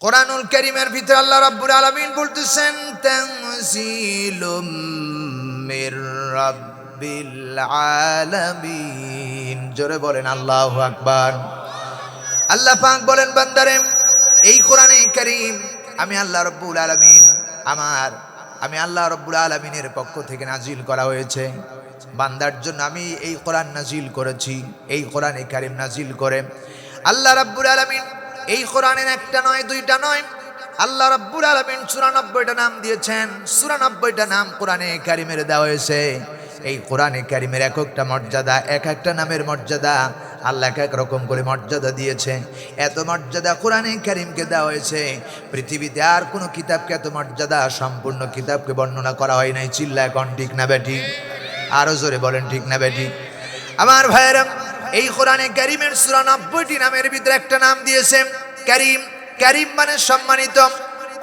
কোরআনুল কারীমের ভিতরে আল্লাহ রাব্বুল আলামিন বলতেছেন তানজিলুম মির রাব্বিল আলামিন। জোরে বলেন আল্লাহু আকবার। আল্লাহ পাক বলেন, বান্দারে এই কোরআনে কারীম আমি আল্লাহ রাব্বুল আলামিন আমি আল্লাহ রাব্বুল আলামিনের পক্ষ থেকে নাজিল করা হয়েছে। বান্দার জন্য আমি এই কোরআন নাজিল করেছি। এই কোরআনে কারীম নাজিল করে আল্লাহ রাব্বুল আলামিন এই কোরআনের একটা নয় দুইটা নয়, আল্লাহ রাব্বুল আলামিন ৯৪টা নাম দিয়েছেন। ৯৪টা নাম কোরআনে কারীমের দেওয়া হয়েছে। এই কোরআনে কারীমের এক একটা মর্যাদা, এক একটা নামের মর্যাদা আল্লাহ এক রকম করে মর্যাদা দিয়েছে। এত মর্যাদা কোরআনে কারীমকে দেওয়া হয়েছে, পৃথিবীতে আর কোনো কিতাবকে এত মর্যাদা সম্পূর্ণ কিতাবকে বর্ণনা করা হয় নাই। চিল্লায় কোন ঠিক না বেটি? আরো জোরে বলেন ঠিক না বেটি? আমার ভাইয়েরা, এই কোরআনে কারীমের ৯৪টি নামের ভিতরে একটা নাম দিয়েছে কারীম। কারীম মানে সম্মানিত।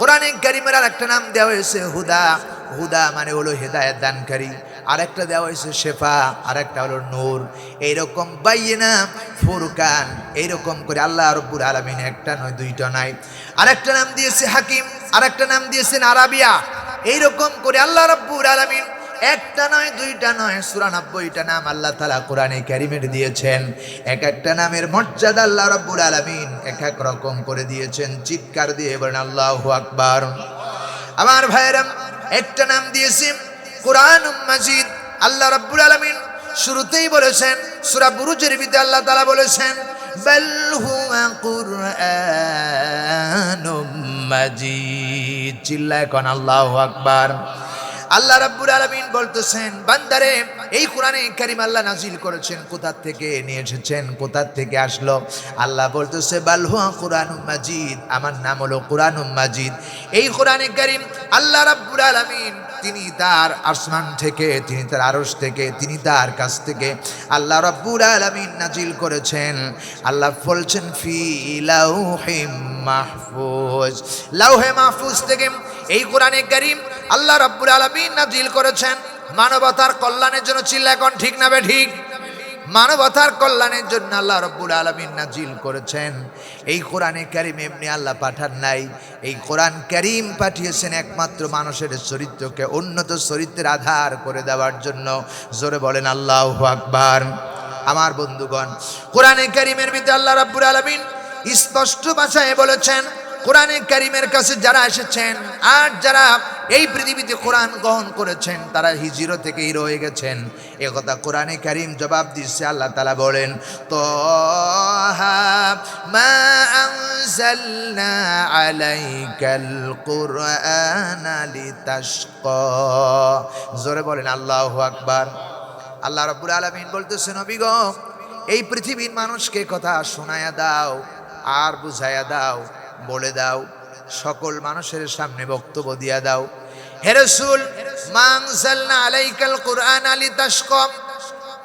কোরআনে কারীমের আর একটা নাম দেওয়া হয়েছে হুদা। হুদা মানে হলো হেদায়েত দানকারী। আরেকটা দেওয়া হয়েছে শেফা, আরেকটা হলো নূর। এইরকম বাইয়িনা, ফুরকান, এইরকম করে আল্লাহ রাব্বুল আলামিন একটা নয় দুইটা নয়, আরেকটা নাম দিয়েছে হাকিম, আরেকটা নাম দিয়েছেন আরাবিয়া। এইরকম করে আল্লাহ রাব্বুল আলামিন একটা নয় দুইটা নয় ৯৪টা নাম আল্লাহ তাআলা কোরআনে কারীমের দিয়েছেন। এক একটা নামের মর্যাদা আল্লাহ রাব্বুল আলামিন এক এক রকম করে দিয়েছেন। চিৎকার দিয়ে বলেন আল্লাহু আকবার। আমার ভাইয়েরা, একটা নাম দিয়েছে কোরআনুম মাজিদ। আল্লাহ রাব্বুল আলামিন শুরুতেই বলেছেন, সূরা বুরুজের ভিতরে আল্লাহ তাআলা বলেছেন বাল হুয়া কুরআনুম মাজিদ। চিল্লায় কোন আল্লাহু আকবার। আল্লাহ রাব্বুল আলামিন বলতেছেন, বান্দারে এই কোরআনে কারীম আল্লাহ নাজিল করেছেন, কোথা থেকে নিয়ে এসেছেন, কোথা থেকে আসলো? আল্লাহ বলতেছে বাল হুয়া কুরআনুম মাজিদ, আমার নাম হলো কুরআনুম মাজিদ। এই কোরআনে কারীম আল্লাহ রাব্বুল আলামিন তিনি তার আসমান থেকে, তিনি তার আরশ থেকে, তিনি তার কাছ থেকে আল্লাহ রাব্বুল আলামিন নাজিল করেছেন। আল্লাহ বলছেন ফি লাউহিম মাহফুজ, লাউহে মাহফুজ থেকে এই কোরআনে কারীম আল্লাহ রাব্বুল আলামিন নাজিল করেছেন মানবতার কল্যাণের জন্য। চিল্লা এখন ঠিক না বে ঠিক? মানবতার কল্যাণের জন্য আল্লাহ রাব্বুল আলামিন নাজিল করেছেন। এই কোরআনে কারীম এমনি আল্লাহ পাঠান নাই। এই কোরআন কারীম পাঠিয়েছেন একমাত্র মানুষের চরিত্রকে উন্নত চরিত্রের আধার করে দেওয়ার জন্য। জোরে বলেন আল্লাহু আকবার। আমার বন্ধুগণ, কোরআনে কারীমের ভিতরে আল্লাহ রাব্বুল আলামিন স্পষ্ট ভাষায় বলেছেন, কোরআনে কারীমের কাছে যারা এসেছেন আর যারা এই পৃথিবীতে কোরআন গ্রহণ করেছেন তারা হিজরত থেকেই রয়ে গেছেন। একথা কোরআনে কারীম জবাব দিচ্ছে। আল্লাহ তাআলা বলেন তাহা মা আনজালনা আলাইকাল কুরআনা লিতাশকা। জোরে বলেন আল্লাহু আকবার। আল্লাহ রাব্বুল আলামিন বলতেছেন, নবী গো এই পৃথিবীর মানুষকে কথা শোনায়া দাও আর বুঝায়া দাও, বলে দাও, সকল মানুষের সামনে বক্তব্য দিয়া দাও। হে রাসূল মা আনজালনা আলাইকাল কুরআনা লিতাশকা,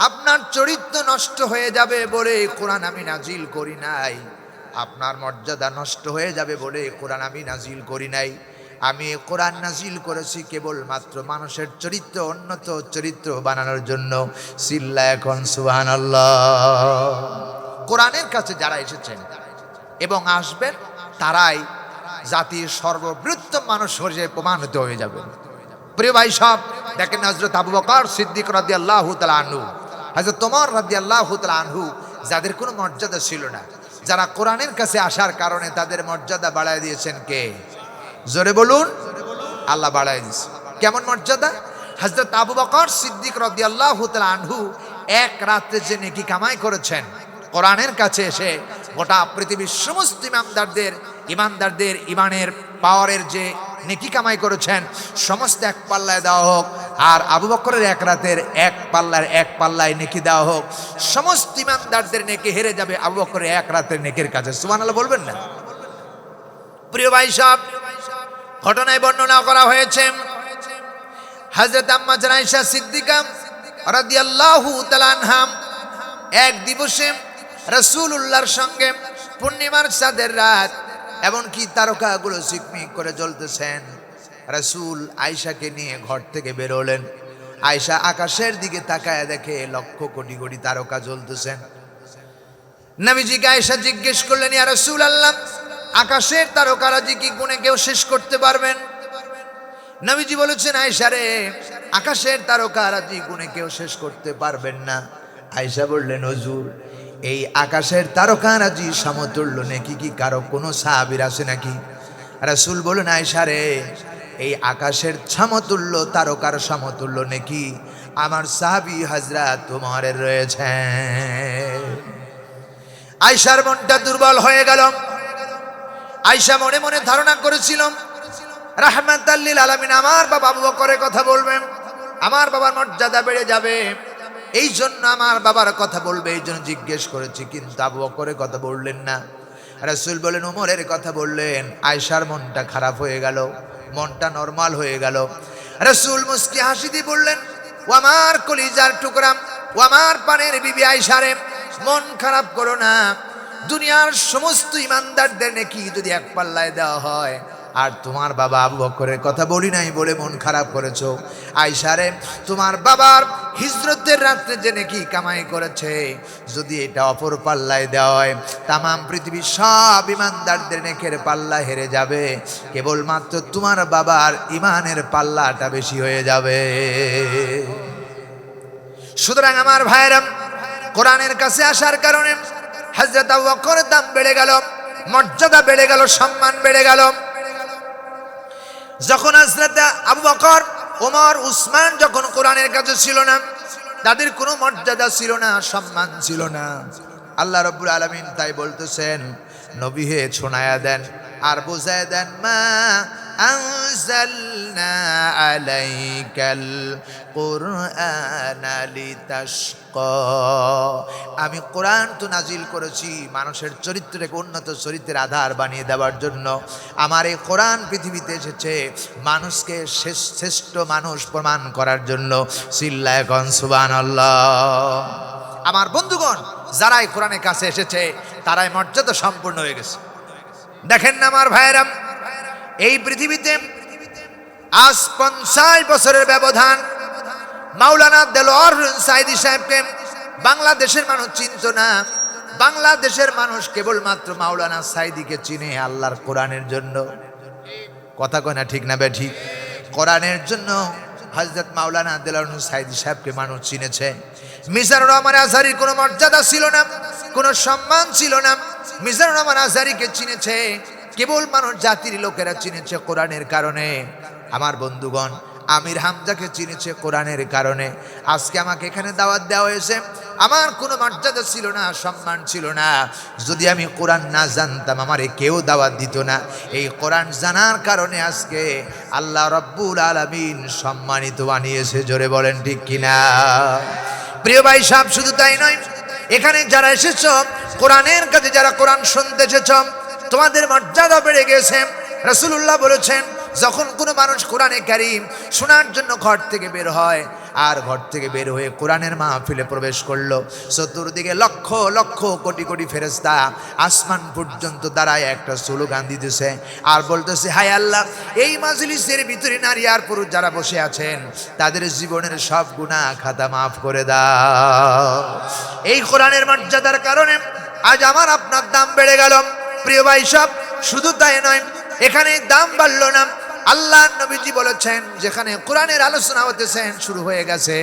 আপনার চরিত্র নষ্ট হয়ে যাবে বলে কোরআন আমি নাজিল করি নাই। আপনার মর্যাদা নষ্ট হয়ে যাবে বলে কোরআন আমি নাজিল করি নাই। আমি কোরআন নাজিল করেছি কেবলমাত্র মানুষের চরিত্র উন্নত চরিত্র বানানোর জন্য। চিল্লা এখন সুবহানাল্লাহ। কোরআনের কাছে যারা এসেছেন এবং আসবেন তারাই জাতির সর্ববৃহত্তম মানুষ হিসেবে প্রমাণিত হয়ে যাবে। প্রিয় ভাই সব, দেখেন হযরত আবু বকর সিদ্দিক রাদিয়াল্লাহু তাআলা আনহু, হযরত ওমর রাদিয়াল্লাহু তাআলা আনহু, যাদের কোনো মর্যাদা ছিল না, যারা কোরআনের কাছে আসার কারণে তাদের মর্যাদা বাড়ায় দিয়েছেন কে? জোরে বলুন। আল্লাহ বাড়ায় দিয়েছে। কেমন মর্যাদা? হযরত আবু বকর সিদ্দিক রাদিয়াল্লাহু তাআলা আনহু এক রাতে যে নেকি কামাই করেছেন কোরআনের কাছে এসে, গোটা পৃথিবীর সমস্ত ইমানদারদের ইমানের পাওয়ারের যে নেকি কামাই করেছেন সমস্ত এক পাল্লায় দেওয়া হোক, আর আবু বকরের এক রাতের এক পাল্লায় নেকি দেওয়া হোক। সমস্ত ইমানদারদের নেকি হেরে যাবে আবু বকরের এক রাতের নেকির কাছে। সুবহানাল্লাহ বলবেন না? প্রিয় ভাই সব, ঘটনায় বর্ণনা করা হয়েছে হযরত আম্মা জান আয়েশা সিদ্দিকা রাদিয়াল্লাহু তাআলা আনহা এক দিবসে রাসূলুল্লাহর সঙ্গে পূর্ণিমার চাঁদের রাত, এমনকি তারকাগুলো ঝিকমিক করে জ্বলতেছেন। রাসূল আয়েশাকে নিয়ে ঘর থেকে বেরোলেন। আয়েশা আকাশের দিকে তাকায় দেখে লক্ষ কোটি কোটি তারকা জ্বলতেছেন। নবীজিকে আয়েশা জিজ্ঞেস করলেন, ইয়া রাসূলুল্লাহ আকাশের তারকারাজি কি গুণে কেউ শেষ করতে পারবেন? নবীজি বলেছেন, আয়েশা রে, আকাশের তারকারাজি গুণে কেউ শেষ করতে পারবেন না। আয়েশা বললেন, হুজুর, এই আকাশের তারকারাজি সমতুল্য নাকি কি কারো কোনো সাহাবীর আছে নাকি? রাসূল বলেন, আয়েশা রে, এই আকাশের সমতুল্য তারকার সমতুল্য নাকি আমার সাহাবী হযরত ওমরের রয়েছে। আয়েশার মনটা দুর্বল হয়ে গেল। আয়েশা মনে মনে ধারণা করেছিল, রাহমাতাল লিল আলামিন আমার বাবা আবু বকরের কথা বলবেন, আমার বাবার মর্যাদা বেড়ে যাবে, এই জন্য আমার বাবার কথা বলবে, এই জন্য জিজ্ঞেস করেছি, কিন্তু আবু বকরের কথা বললেন না। রাসূল বলেন, ওমরের কথা বললেন। আয়েশার মনটা খারাপ হয়ে গেল, মনটা নরমাল হয়ে গেল। রাসূল মুস্কি হাসি দিয়ে বললেন, ও আমার কলিজার টুকরা, ও আমার পানের বিবি আয়েশা রে, মন খারাপ করো না। দুনিয়ার সমস্ত ইমানদারদের নেকি যদি এক পাল্লায় দেওয়া হয়, আর তোমার বাবা আবু বকরের কথা বলি নাই বলে মন খারাপ করেছো। আয়েশা রে, তোমার বাবার হিজরতের রাত্রে যে নেকি কামাই করেছে, যদি এটা অপর পাল্লায় দেওয়া হয়, তামাম পৃথিবীর সব ইমানদারদের নেকের পাল্লা হেরে যাবে, কেবলমাত্র তোমার বাবার ইমানের পাল্লাটা বেশি হয়ে যাবে। সুতরাং আমার ভাইরা, কোরআনের কাছে আসার কারণে হযরত আবু বকরের দাম বেড়ে গেল, মর্যাদা বেড়ে গেল, সম্মান বেড়ে গেল। যখন হযরত আবু বকর, ওমর, উসমান যখন কোরআনের কাছে ছিল না, তাদের কোনো মর্যাদা ছিল না, সম্মান ছিল না। আল্লাহ রাব্বুল আলামিন তাই বলতেছেন, নবী হে শোনায়া দেন আর বুঝায় দেন, মা আনজালনা আলাইকাল কুরআনা লিতাশকা, আমি কোরআন তো নাজিল করেছি মানুষের চরিত্রকে উন্নত চরিত্রের আধার বানিয়ে দেওয়ার জন্য। আমার এই কোরআন পৃথিবীতে এসেছে মানুষকে শ্রেষ্ঠ মানুষ প্রমাণ করার জন্য। চিল্লায় কোন সুবহানাল্লাহ। আমার বন্ধুগণ, যারা এই কোরআনের কাছে এসেছে তারাই মর্যাদা সম্পূর্ণ হয়ে গেছে। দেখেন না আমার ভাইয়েরা, এই পৃথিবীতে আজ 50 বছরের ব্যবধান, মাওলানা দেলোয়ার হোসেন সাঈদী সাহেবকে বাংলাদেশের মানুষ চিনত না। বাংলাদেশের মানুষ কেবলমাত্র মাওলানা সাঈদীকে চিনে আল্লাহর কোরআনের জন্য। কথা কয় না ঠিক না বেঠিক? কোরআনের জন্য হযরত মাওলানা দেলোয়ার হোসেন সাঈদী সাহেবকে মানুষ চিনেছে। মিজানুর রহমান আজহারীর কোনো মর্যাদা ছিল না, কোনো সম্মান ছিল না। মিজানুর রহমান আজহারীকে চিনেছে কেবল মানুষ জাতির লোকেরা চিনেছে কোরআনের কারণে। আমার বন্ধুগণ, আমির হামজাকে চিনেছে কোরআনের কারণে। আজকে আমাকে এখানে দাওয়াত দেওয়া হয়েছে, আমার কোনো মর্যাদা ছিল না, সম্মান ছিল না। যদি আমি কোরআন না জানতাম আমারে কেউ দাওয়াত দিত না। এই কোরআন জানার কারণে আজকে আল্লাহ রাব্বুল আলামিন সম্মানিত বানিয়েছে। জোরে বলেন ঠিক কিনা? প্রিয় ভাই সাহেব, শুধু তাই নয়, এখানে যারা এসেছ কোরআনের কাছে, যারা কোরআন শুনতে এসেছ, তোমাদের মর্যাদা বেড়ে গেছে। রাসূলুল্লাহ বলেছেন, যখন কোনো মানুষ কোরআনে কারীম শোনার জন্য ঘর থেকে বের হয়, আর ঘর থেকে বের হয়ে কোরআনের মাহফিলে প্রবেশ করলো, চতুর্দিকে লক্ষ লক্ষ কোটি কোটি ফেরেশতা আসমান পর্যন্ত দাঁড়ায় একটা স্লোগান দিতেছে আর বলতেছে, হায় আল্লাহ, এই মাজলিসের ভিতরে নারী আর পুরুষ যারা বসে আছেন তাদের জীবনের সব গুনাহ খাতা মাফ করে দাও। এই কোরআনের মর্যাদার কারণে আজ আমার আপনার দাম বেড়ে গেল। প্রিয় ভাই সব, শুধু তাই নয়, এখানে দাম বাড়লো না। আল্লাহ নবীজি বলেছেন, যেখানে কোরআনের আলোচনা হতেছেন শুরু হয়ে গেছে,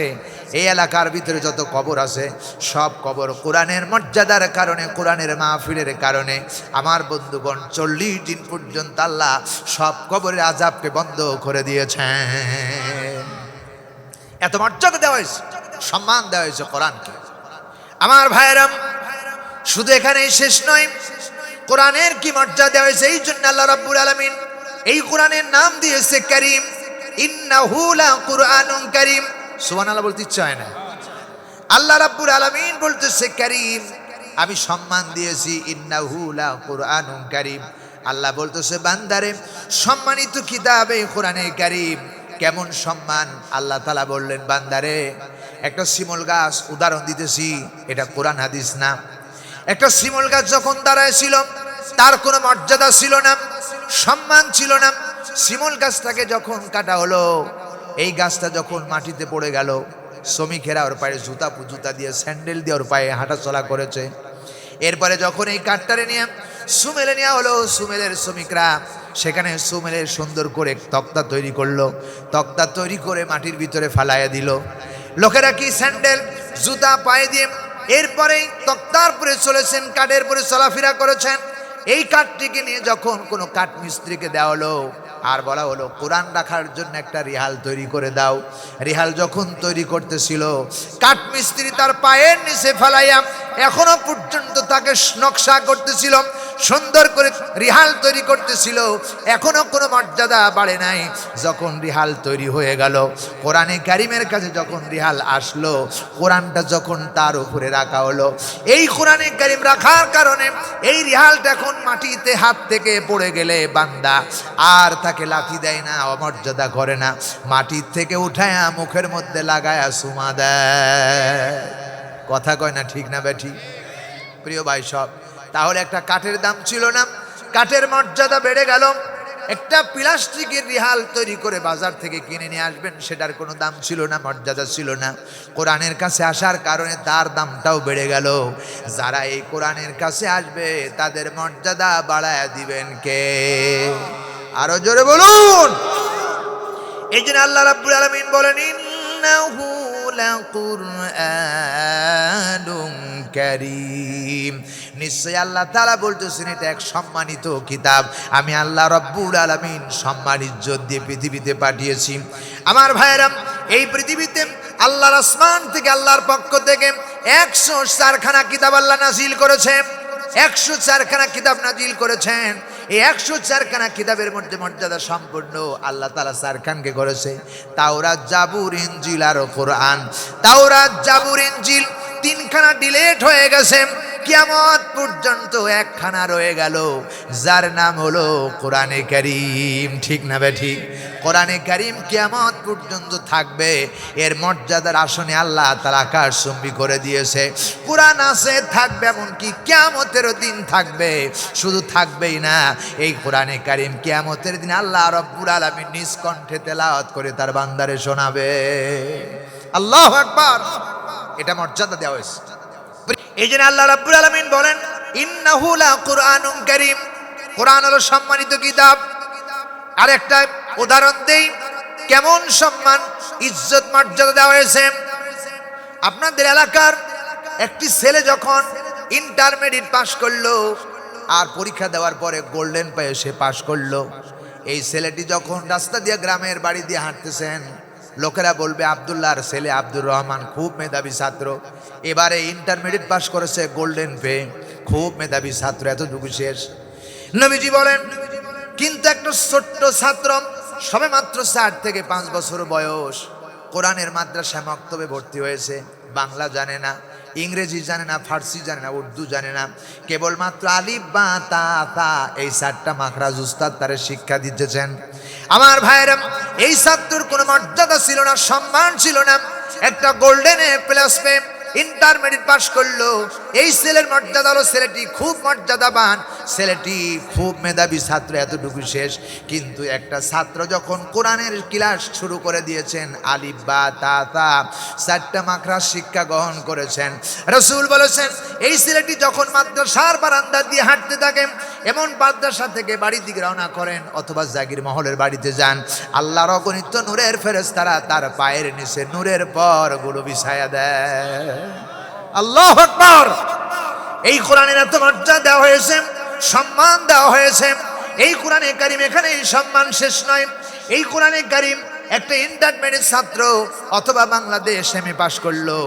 এই এলাকার ভিতরে যত কবর আছে সব কবর কোরআনের মর্যাদার কারণে, কোরআনের মাহফিলের কারণে আমার বন্ধুগণ 40 দিন পর্যন্ত আল্লাহ সব কবরের আযাবকে বন্ধ করে দিয়েছেন। এত মর্যাদা দেওয়া হয়েছে, সম্মান দেওয়া হয়েছে কোরআনকে। আমার ভাইয়েরা, শুধু এখানেই শেষ নয়, কোরআনের কি মর্যাদা দেওয়া হয়েছে, এই জন্য আল্লাহ রাব্বুল আলামিন এই কোরআনের নাম দিয়েছে কারীম। ইন্নাহু লা কুরআনুন কারীম। সুবহানাল্লাহ বলতে ইচ্ছা হয় না? আল্লাহ রাব্বুল আলামিন বলতেছে কারীম, আমি সম্মান দিয়েছি। ইন্নাহু লা কুরআনুন কারীম। আল্লাহ বলতেছে, বান্দারে, সম্মানিত কিতাব এই কোরআনে কারীম। কেমন সম্মান? আল্লাহ তাআলা বললেন, বান্দারে, একটা শিমুল গাছ উদাহরণ দিতেছি, এটা কোরআন হাদিস না। একটা শিমুল গাছ যখন দাঁড়ায় ছিল, তার কোনো মর্যাদা ছিল না, সম্মান ছিল না। শিমুল গাছটাকে যখন কাটা হলো, এই গাছটা যখন মাটিতে পড়ে গেল, শ্রমিকেরা ওর পায়ে জুতা দিয়ে, স্যান্ডেল দিয়ে ওর পায়ে হাঁটা চলা করেছে। এরপরে যখন এই কাঠটারে নিয়ে সুমেলে নেওয়া হলো, সুমেলের শ্রমিকরা সেখানে সুমেলের সুন্দর করে তক্তা তৈরি করলো, তক্তা তৈরি করে মাটির ভিতরে ফালাইয়া দিল। লোকেরা কি স্যান্ডেল জুতা পায়ে দিয়ে এরপরে তক্তার পরে চলেছেন, কাঠের পরে চলাফেরা করেছেন। এই কাঠটিকে নিয়ে যখন কোনো কাঠ মিস্ত্রিকে দেওয়া হলো আর বলা হলো কোরআন রাখার জন্য একটা রিহাল তৈরি করে দাও। রিহাল যখন তৈরি করতেছিল, কাঠ মিস্ত্রি তার পায়ের নিচে ফেলাইয়া এখনো পর্যন্ত তাকে নকশা করতেছিল, সুন্দর করে রিহাল তৈরি করতেছিল, এখনো কোনো মর্যাদা বাড়ে নাই। যখন রিহাল তৈরি হয়ে গেল, কোরআনে কারিমের কাছে যখন রিহাল আসলো, কোরআনটা যখন তার উপরে রাখা হলো, এই কোরআনে কারিম রাখার কারণে এই রিহালটা এখন মাটিতে হাত থেকে পড়ে গেলে বান্দা আর তাকে লাথি দেয় না, অমর্যাদা করে না, মাটির থেকে উঠায়া মুখের মধ্যে লাগায়া সুমা দেয়। কথা কয় না ঠিক না বেঠি? প্রিয় ভাই সব, তাহলে একটা কাঠের দাম ছিল না, কাঠের মর্যাদা বেড়ে গেল। একটা প্লাস্টিকের রিহাল তৈরি করে বাজার থেকে কিনে নিয়ে আসবেন, সেটার কোনো দাম ছিল না, মর্যাদা ছিল না। কোরআনের কাছে আসার কারণে তার দামটাও বেড়ে গেল। যারা এই কোরআনের কাছে আসবে তাদের মর্যাদা বাড়ায় দিবেন কে? আরো জোরে বলুন। এই জন্য আল্লাহ রাব্বুল আলামিন বলেন, ইন্নাহু লাকুরআনুন কারীম। নিশ্চয় আল্লাহ তাআলা বলতেছেন এটা এক সম্মানিত কিতাব। আমি আল্লাহ রাব্বুল আলামিন সম্মান ইজ্জত দিয়ে পৃথিবীতে পাঠিয়েছি। আমার ভাইয়েরা, এই পৃথিবীতে আল্লাহর আসমান থেকে, আল্লাহর পক্ষ থেকে 104খানা কিতাব আল্লাহ নাজিল করেছে। 104খানা কিতাব নাজিল করেছেন। এই 104খানা কিতাবের মধ্যে মর্যাদা সম্পূর্ণ আল্লাহ তাআলা 4খানকে করেছে, তাওরাত, জাবুর, ইনজিল আর কোরআন। তাওরাত, জাবুর, ইনজিল 3খানা ডিলেট হয়ে গেছে, কিয়ামত পর্যন্ত 1খানা রয়ে গেল, যার নাম হলো কোরআনে কারীম। ঠিক না বেঠিক? কোরআনে কারীম কিয়ামত পর্যন্ত থাকবে। এর মর্যাদার আসনে আল্লাহ তাআলা আকাশচুম্বী করে দিয়েছে। কোরআন আছে, থাকবে, এমনকি কিয়ামতের দিন থাকবে। শুধু থাকবেই না, এই কোরআনে কারীম কিয়ামতের দিন আল্লাহ রাব্বুল আলামিন নিজ কণ্ঠে তেলাওয়াত করে তার বান্দারে শোনাবে। আল্লাহু আকবার। এটা মর্যাদা দেওয়া হয়েছে। এই জন্য আল্লাহ রাব্বুল আলামিন বলেন, ইন্নাহু লাকুরআনুন কারীম। কোরআন হলো সম্মানিত কিতাব। আর একটা উদাহরণ দেই, কেমন সম্মান ইজ্জত মর্যাদা দেওয়া হয়েছে। আপনাদের এলাকার একটি ছেলে যখন ইন্টারমিডিয়েট পাশ করলো আর পরীক্ষা দেওয়ার পরে গোল্ডেন পেয়ে সে পাশ করলো, এই ছেলেটি যখন রাস্তা দিয়ে গ্রামের বাড়ি দিয়ে হাঁটতেছেন, লোকেরা বলবে আব্দুল্লাহর ছেলে আব্দুর রহমান খুব মেধাবী ছাত্র, এবারে ইন্টারমিডিয়েট পাশ করেছে, গোল্ডেন পেয়ে, খুব মেধাবী ছাত্র, এতটুকু শেষ। নবীজি বলেন, কিন্তু একটা ছোট্ট ছাত্র, সবে মাত্র 4 থেকে 5 বছর বয়স, কোরআনের মাদ্রাসা মক্তবে ভর্তি হয়েছে, বাংলা জানে না, ইংরেজি জানে না, ফার্সি জানে না, উর্দু জানে না, কেবলমাত্র আলিফ বা তা তা এই 4টা মাখরাজ উস্তাদ তারে শিক্ষা দিতেছেন। আমার ভাইয়েরা, এই ছাত্রর কোনো মর্যাদা ছিল না, সম্মান ছিল না। একটা গোল্ডেন এ প্লাস পেয়ে ইন্টারমিডিয়েট পাস করলো। এই ছেলের মর্যাদা হলো, ছেলেটি খুব মর্যাদাবান, ছেলেটি খুব মেধাবী ছাত্র, এতটুকু শেষ। কিন্তু একটা ছাত্র যখন কোরআনের ক্লাস শুরু করে দিয়েছেন, আলিফ বা তা তা 4টা মাখরাজ শিক্ষা গ্রহণ করেছেন, রাসূল বলেছেন এই ছেলেটি যখন মাদ্রাসার বারান্দা দিয়ে হাঁটতে থাকে, এমন মাদ্রাসা থেকে বাড়ির দিকে রওনা করেন অথবা জাগির মহলের বাড়িতে যান, আল্লাহর অগণিত নূরের ফেরেশতারা তার পায়ের নিচে নূরের পরগুলো বিছায়া দেয়। আল্লাহু আকবার। এই কোরআনের এত মর্যাদা দেওয়া হয়েছে, সম্মান দেওয়া হয়েছে। এই কোরআনে কারীম, এখানে এই সম্মান শেষ নয়। এই কোরআনে কারীম একটা ইন্টারমিডিয়েট ছাত্র অথবা বাংলাদেশ এমএ পাস করলো,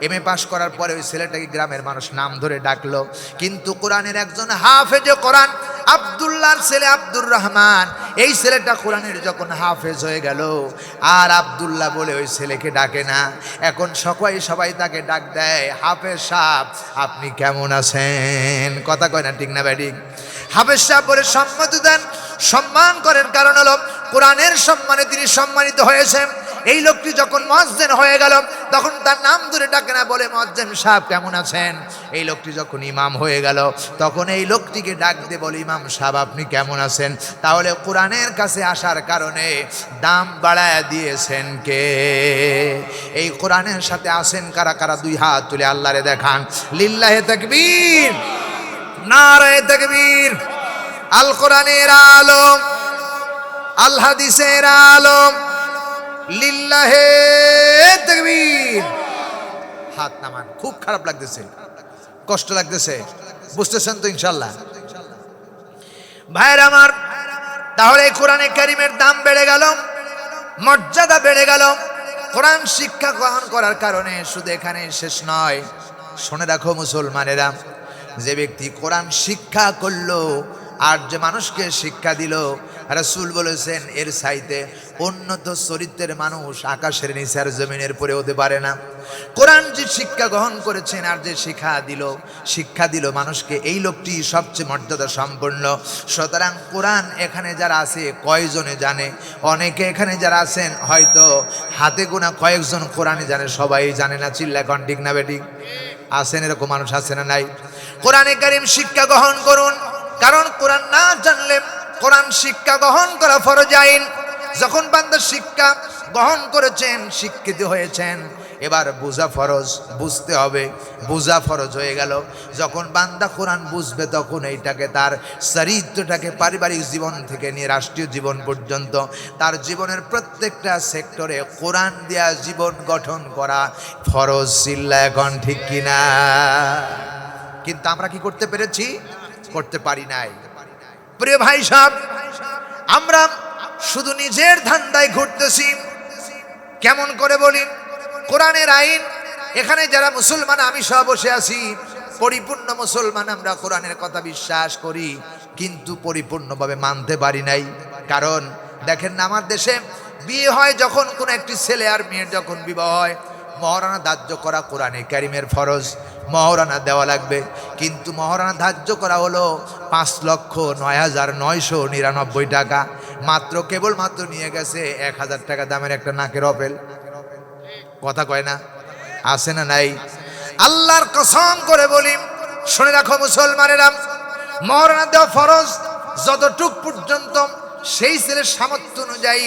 এমএ পাস করার পরে ওই ছেলেটাকে গ্রামের মানুষ নাম ধরে ডাকলো, কিন্তু কোরআনের একজন হাফেজে কোরআন, আব্দুল্লাহর ছেলে আব্দুর রহমান, এই ছেলেটা কোরআনের যখন হাফেজ হয়ে গেল, আর আব্দুল্লাহ বলে ওই ছেলেকে ডাকে না। এখন সবাই তাকে ডাক দেয়, হাফেজ সাহেব আপনি কেমন আছেন? কথা কয় না ঠিক না ব্যাডিক? হাফেজ সাহেব বলে সম্মতি দেন, সম্মান করেন। কারণ হলো কোরআনের সম্মানে তিনি সম্মানিত হয়েছেন। এই লোকটি যখন মুয়াজ্জিন হয়ে গেল, তখন তার নাম ধরে ডাকে না, বলে মুয়াজ্জিন সাহেব কেমন আছেন? এই লোকটি যখন ইমাম হয়ে গেল, তখন এই লোকটিকে ডাক দিয়ে বলে, ইমাম সাহেব আপনি কেমন আছেন? তাহলে কোরআনের কাছে আসার কারণে দাম বাড়ায় দিয়েছেন কে? এই কোরআনের সাথে আসেন কারা কারা? 2 হাত তুলে আল্লাহরে দেখান। লিল্লাহি তাকবীর। নারায়ে তাকবীর। আল কোরআনের আলো, আল হাদিসের আলো, লিল্লাহে তাকবীর। হাত নামান। খুব খারাপ লাগতেছে, কষ্ট লাগতেছে, বুঝতেছেন তো ইনশাআল্লাহ? ভাইয়ের আমার, তাহলে কোরআনে কারীমের দাম বেড়ে গেল, মর্যাদা বেড়ে গেল। কোরআন শিক্ষা গ্রহণ করার কারণে শুধু এখানে শেষ নয়। শুনে রাখো মুসলমানেরা, যে ব্যক্তি কোরআন শিক্ষা করলো আর যে মানুষকে শিক্ষা দিল, রাসূল বলেছেন এর চাইতে উন্নত চরিত্রের মানুষ আকাশের নিচে আর জমিনের পরে হতে পারে না। কোরআন যে শিক্ষা গ্রহণ করেছেন আর যে শিক্ষা দিল মানুষকে, এই লোকটি সবচেয়ে মর্যাদা সম্পন্ন। সুতরাং কোরআন এখানে যারা আছে কয়জনে জানে? অনেকে এখানে যারা আছেন হয়তো হাতে গোনা কয়েকজন কোরআনে জানে, সবাই জানে না। চিল্লায় কোন ঠিক না বেঠিক? আছেন এরকম মানুষ, আছে না নাই? কোরআনে কারীম শিক্ষা গ্রহণ করুন, কারণ কোরআন না জানলে কোরআন শিক্ষা গ্রহণ করা ফরজ আইন। যখন বান্দা শিক্ষা গ্রহণ করেছেন, শিক্ষিত হয়েছেন, এবার বোঝা ফরজ, বুঝতে হবে। বোঝা ফরজ হয়ে গেল। যখন বান্দা কোরআন বুঝবে তখন এইটাকে, তার চরিত্রটাকে পারিবারিক জীবন থেকে নিয়ে রাষ্ট্রীয় জীবন পর্যন্ত তার জীবনের প্রত্যেকটা সেক্টরে কোরআন দেয়া জীবন গঠন করা ফরজ। চিল্লা এখন ঠিক কিনা? কিন্তু আমরা কি করতে পেরেছি? করতে পারি নাই। প্রিয় ভাই সাহেব, আমরা শুধু নিজের ধান্দায় ঘুরতেছি। কেমন করে বলি? কোরআনের আইন, এখানে যারা মুসলমান, আমি সহ বসে আছি, পরিপূর্ণ মুসলমান। আমরা কোরআনের কথা বিশ্বাস করি, কিন্তু পরিপূর্ণভাবে মানতে পারি নাই। কারণ দেখেন না, আমার দেশে বিয়ে হয় যখন কোন একটি ছেলে আর মেয়ের যখন বিবাহ হয়, মহারানা ধার্য করা কোরআনে কারিমের ফরজ, মহারানা দেওয়া লাগবে। কিন্তু মহারানা ধার্য করা হলো ৫,০৯,৯৯৯ টাকা। মাত্র কেবলমাত্র নিয়ে গেছে ১,০০০ টাকা দামের একটা নাকের অপেল। কথা কয় না? আছে না নাই? আল্লাহর কসম করে বলি, শুনে রাখো মুসলমানেরা, মহারানা দেওয়া ফরজ। যতটুক পর্যন্ত সেই ছেলের সামর্থ্য অনুযায়ী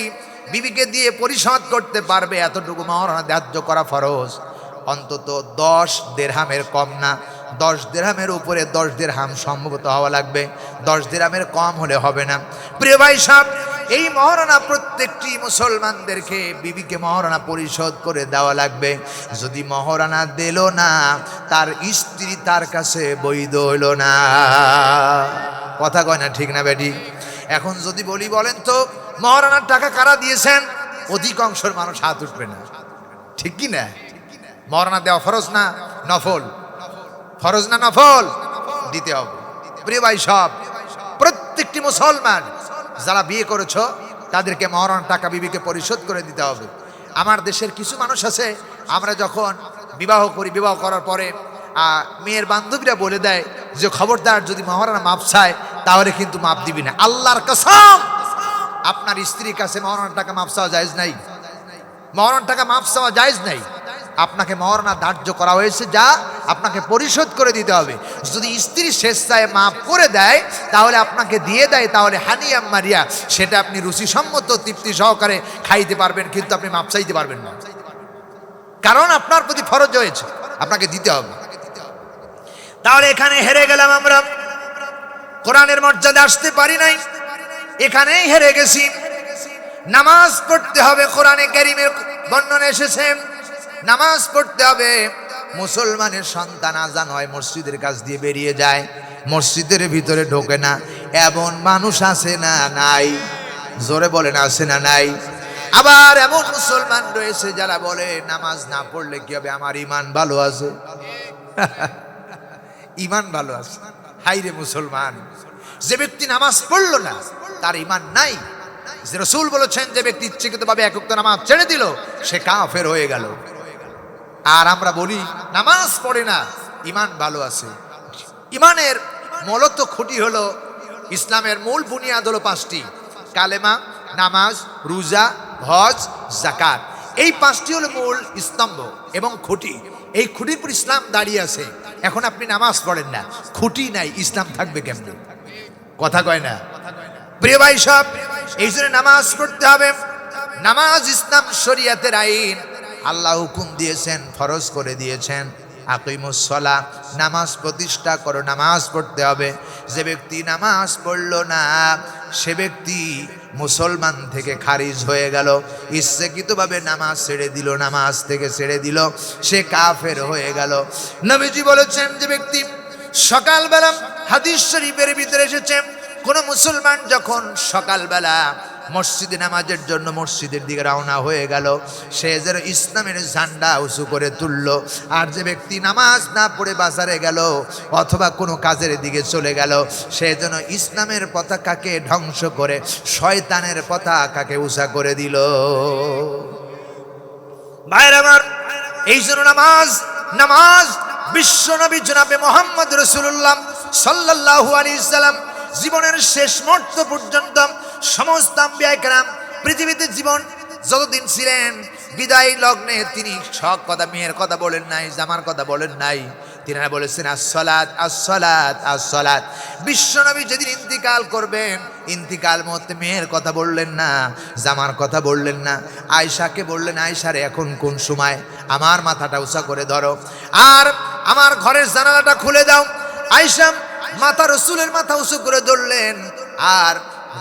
বিবিকে দিয়ে পরিশোধ করতে পারবে, এতটুকু মহারানা ধার্য করা ফরজ। অন্তত ১০ দিরহামের কম না, ১০ দিরহামের উপরে ১০ দিরহাম সম্ভবত হওয়া লাগবে। ১০ দিরহামের কম হলে হবে না। প্রিয় ভাই সাহেব, এই মহারানা প্রত্যেকটি মুসলমানদেরকে, বিবিকে মহারানা পরিশোধ করে দেওয়া লাগবে। যদি মহারানা দিল না, তার স্ত্রী তার কাছে বৈধ হইল না। কথা কয় না ঠিক না বেটি? এখন যদি বলি, বলেন তো মহারানার টাকা কারা দিয়েছেন? অধিকাংশের মানুষ হাত উঠবে না, ঠিক কি না? মহারানা দেওয়া ফরজ না নফল? ফরজ না নফল? দিতে হবে। প্রিয় ভাই সব, প্রত্যেকটি মুসলমান যারা বিয়ে করেছো তাদেরকে মহারানার টাকা বিবিকে পরিশোধ করে দিতে হবে। আমার দেশের কিছু মানুষ আছে, আমরা যখন বিবাহ করি, বিবাহ করার পরে মেয়ের বান্ধবীরা বলে দেয় যে খবরদার যদি মহারানা মাপ চায় তাহলে কিন্তু মাপ দিবি না। আল্লাহর কসম, আপনার স্ত্রীর কাছে মহারানার টাকা মাপ চাওয়া জায়েজ নাই। মহারানার টাকা মাপ চাওয়া জায়েজ নাই। আপনাকে মহারানা ধার্য করা হয়েছে, যা আপনাকে পরিশোধ করে দিতে হবে। যদি স্ত্রী স্বেচ্ছায় মাফ করে দেয়, তাহলে আপনাকে দিয়ে দেয়, তাহলে হানিয়া মারিয়া সেটা আপনি রুচিসম্মত তৃপ্তি সহকারে খাইতে পারবেন, কিন্তু আপনি মাপ চাইতে পারবেন না, কারণ আপনার প্রতি ফরজ হয়েছে, আপনাকে দিতে হবে। তাহলে এখানে হেরে গেলাম আমরা, কোরআনের মর্যাদা আসতে পারি নাই, এখানেই হেরে গেছি। নামাজ পড়তে হবে, কোরআনে কারীমের বর্ণনা এসেছে নামাজ পড়তে হবে। মুসলমানের সন্তান আজান হয়, মসজিদের কাছ দিয়ে বেরিয়ে যায়, মসজিদের ভিতরে ঢোকে না, এমন মানুষ আছে না নাই? জোরে বলেন, আছে না নাই? আবার এমন মুসলমান রয়েছে যারা বলে নামাজ না পড়লে কি হবে, আমার ইমান ভালো আছে। ইমান ভালো আছে? হাইরে মুসলমান, যে ব্যক্তি নামাজ পড়লো না তার ইমান নাই। যে রাসূল বলেছেন, যে ব্যক্তি ইচ্ছাকৃতভাবে এক ওয়াক্ত নামাজ ছেড়ে দিল সে কাফের হয়ে গেল। আর আমরা বলি নামাজ পড়ে না, ইমান ভালো আছে। ইমানের মূলত খুঁটি হলো, ইসলামের মূল বুনিয়াদ হলো 5টি: কালেমা, নামাজ, রোজা, হজ, যাকাত। এই 5টি হলো মূল স্তম্ভ এবং খুঁটি। এই খুঁটির উপর ইসলাম দাঁড়িয়ে আছে। এখন আপনি নামাজ পড়েন না, খুঁটি নাই, ইসলাম থাকবে কেমনে? কথা কয় না? প্রিয় ভাই সব, এই জন্য নামাজ পড়তে হবে। নামাজ ইসলাম শরীয়তের আইন, আল্লাহ হুকুম দিয়েছেন, ফরজ করে দিয়েছেন। আকিমুস সালাহ, নামাজ প্রতিষ্ঠা করো, নামাজ পড়তে হবে। যে ব্যক্তি নামাজ পড়লো না সে ব্যক্তি মুসলমান থেকে খারিজ হয়ে গেল, ইচ্ছাকৃতভাবে নামাজ ছেড়ে দিল, নামাজ থেকে ছেড়ে দিল, সে কাফের হয়ে গেল। নবীজি বলেছেন যে ব্যক্তি সকালবেলা, হাদিস শরীফের ভিতরে এসেছে, কোন মুসলমান যখন সকালবেলা মসজিদে নামাজের জন্য মসজিদের দিকে রওনা হয়ে গেল, সে যেন ইসলামের ঝান্ডা উঁচু করে তুলল। আর যে ব্যক্তি নামাজ না পড়ে বাজারে গেল অথবা কোনো কাজের দিকে চলে গেল, সে যেন ইসলামের পতাকাকে ধ্বংস করে শয়তানের পতাকাকে উঁচা করে দিল। ভাইরা আমার, এই জন্য নামাজ বিশ্বনবী জনাবে মুহাম্মদ রাসূলুল্লাহ সাল্লাল্লাহু আলাইহি সাল্লাম জীবনের শেষ মুহূর্ত পর্যন্ত সমস্ত আম্বিয়া কেরাম পৃথিবীতে জীবন যতদিন ছিলেন, বিদায় লগ্নে তিনি সব কথা, মেয়ের কথা বলেন নাই, জামার কথা বলেন নাই, তিনারা বলেছেন আসসালাত আসসালাত আসসালাত। বিশ্বনবী যেদিন ইন্তিকাল করবেন, ইন্তিকাল মুহূর্তে মেয়ের কথা বললেন না, জামার কথা বললেন না, আয়েশাকে বললেন, আয়েশারে এখন কোন সময়, আমার মাথাটা উঁচা করে ধরো আর আমার ঘরের জানালাটা খুলে দাও। আয়েশা মাথা, রসুলের মাথা উঁচু করে ধরলেন আর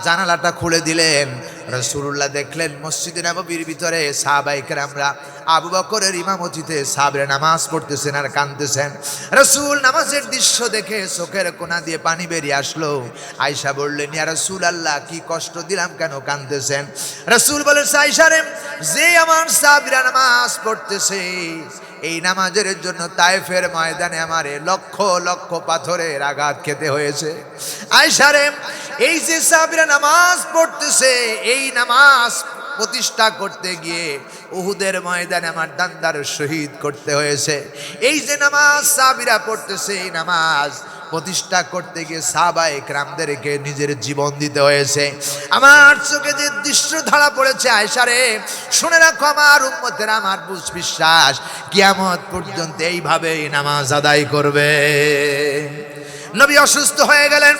জানালাটা খুলে দিলেন। রাসূলুল্লাহ দেখলেন মসজিদে নববীর ভিতরে সাহাবায়ে কেরামরা আবু বকরের ইমামতিতে সাহাবীরা নামাজ পড়তেছেন আর কাঁদতেছেন। রাসূল নামাজের দৃশ্য দেখে চোখের কোণা দিয়ে পানি বেরিয়ে আসলো। আয়েশা বললেন, ইয়া রাসূলুল্লাহ, কি কষ্ট দিলাম, কেন কাঁদতেছেন? রাসূল বলেন, আয়েশা রে, যে আমার সাহাবীরা নামাজ পড়তেছে, এই নামাজের জন্য তায়েফের ময়দানে আমারে লক্ষ লক্ষ পাথরের আঘাত খেতে হয়েছে। আয়েশা রে, এই যে সাহাবীরা নামাজ পড়তেছে, এই নামাজ প্রতিষ্ঠা করতে গিয়ে উহুদের ময়দানে আমার দান্দার শহীদ করতে হয়েছে। এই যে নামাজ সাহাবীরা পড়তেছে, এই নামাজ প্রতিষ্ঠা করতে গিয়ে সাহাবায়ে কেরামদেরকে নিজের জীবন দিতে হয়েছে। আমার চোখে যে দৃশ্য ধরা পড়েছে, আয়েশা রে, শুনে রাখো আমার উম্মতেরা, আমার বিশ্বাস কিয়ামত পর্যন্ত এইভাবেই নামাজ আদায় করবে। নবী অসুস্থ হয়ে গেলেন,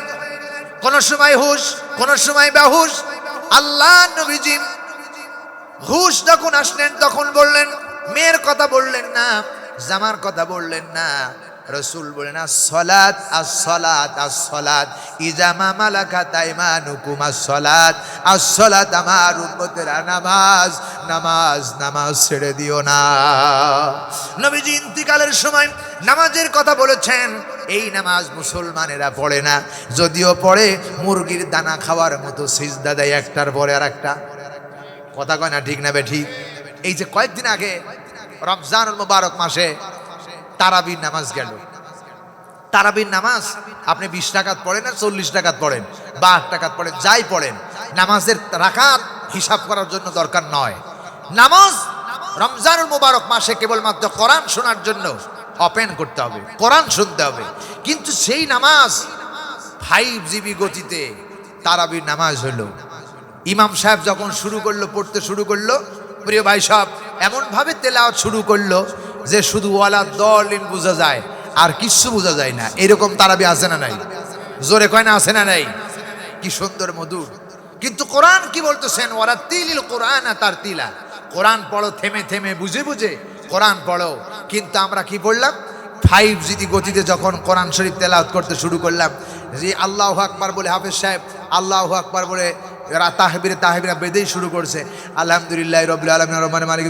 কোন সময় হুশ, কোন সময় বেহুশ। আল্লাহ নবীজি হুশ যখন আসলেন তখন বললেন, মেয়ের কথা বললেন না, জামার কথা বললেন না। রাসূল বলেন, আসসালাত আসসালাত আসসালাত ইজা মা মালাকাত আইমানুকুম আসসালাত আসসালাত। আমার উম্মতেরা, নামাজ নামাজ নামাজ ছেড়ে দিও না। নবীজি ইন্তিকালের সময় নামাজের কথা বলেছেন। এই নামাজ মুসলমানেরা পড়ে না, যদিও পড়ে মুরগির দানা খাওয়ার মতো সিজদা দেয় একটার পরে আর একটা। কথা কয় না, ঠিক না বে ঠিক? এই যে কয়েকদিন আগে রমজানুল মুবারক মাসে তারাবির নামাজ গেল। তারাবির নামাজ আপনি 20 রাকাত পড়েন আর 40 রাকাত পড়েন বা 8 রাকাত পড়েন, যাই পড়েন, নামাজের রাকাত হিসাব করার জন্য দরকার নয়। নামাজ রমজানুল মুবারক মাসে কেবলমাত্র কোরআন শোনার জন্য ওপেন করতে হবে, কোরআন শুনতে হবে। কিন্তু সেই নামাজ 5GB গতিতে তারাবির নামাজ হলো। ইমাম সাহেব যখন শুরু করলো, পড়তে শুরু করলো, প্রিয় ভাই সাহেব, এমনভাবে তেলাওয়াত শুরু করলো যে শুধু ওয়ালা দলিন বোঝা যায় আর কিচ্ছু বোঝা যায় না। এরকম তারাবি আছে না নাই? জোরে কয় না, আছে না নাই? কি সুন্দর মধুর। কিন্তু কোরআন কি বলতেছেন, ওয়ারাতিলিল কোরআন তারতিলা, কোরআন পড়ো থেমে থেমে, বুঝে বুঝে কোরআন পড়ো। কিন্তু আমরা কি পড়লাম? 5GB গতিতে যখন কোরআন শরীফ তেলাওয়াত করতে শুরু করলাম, যে আল্লাহু আকবার বলে হাফেজ সাহেব আল্লাহু আকবার বলে তাহবিরা বেদেই শুরু করছে, আলহামদুলিল্লাহ রাব্বিল আলামিন রহমানির মালিক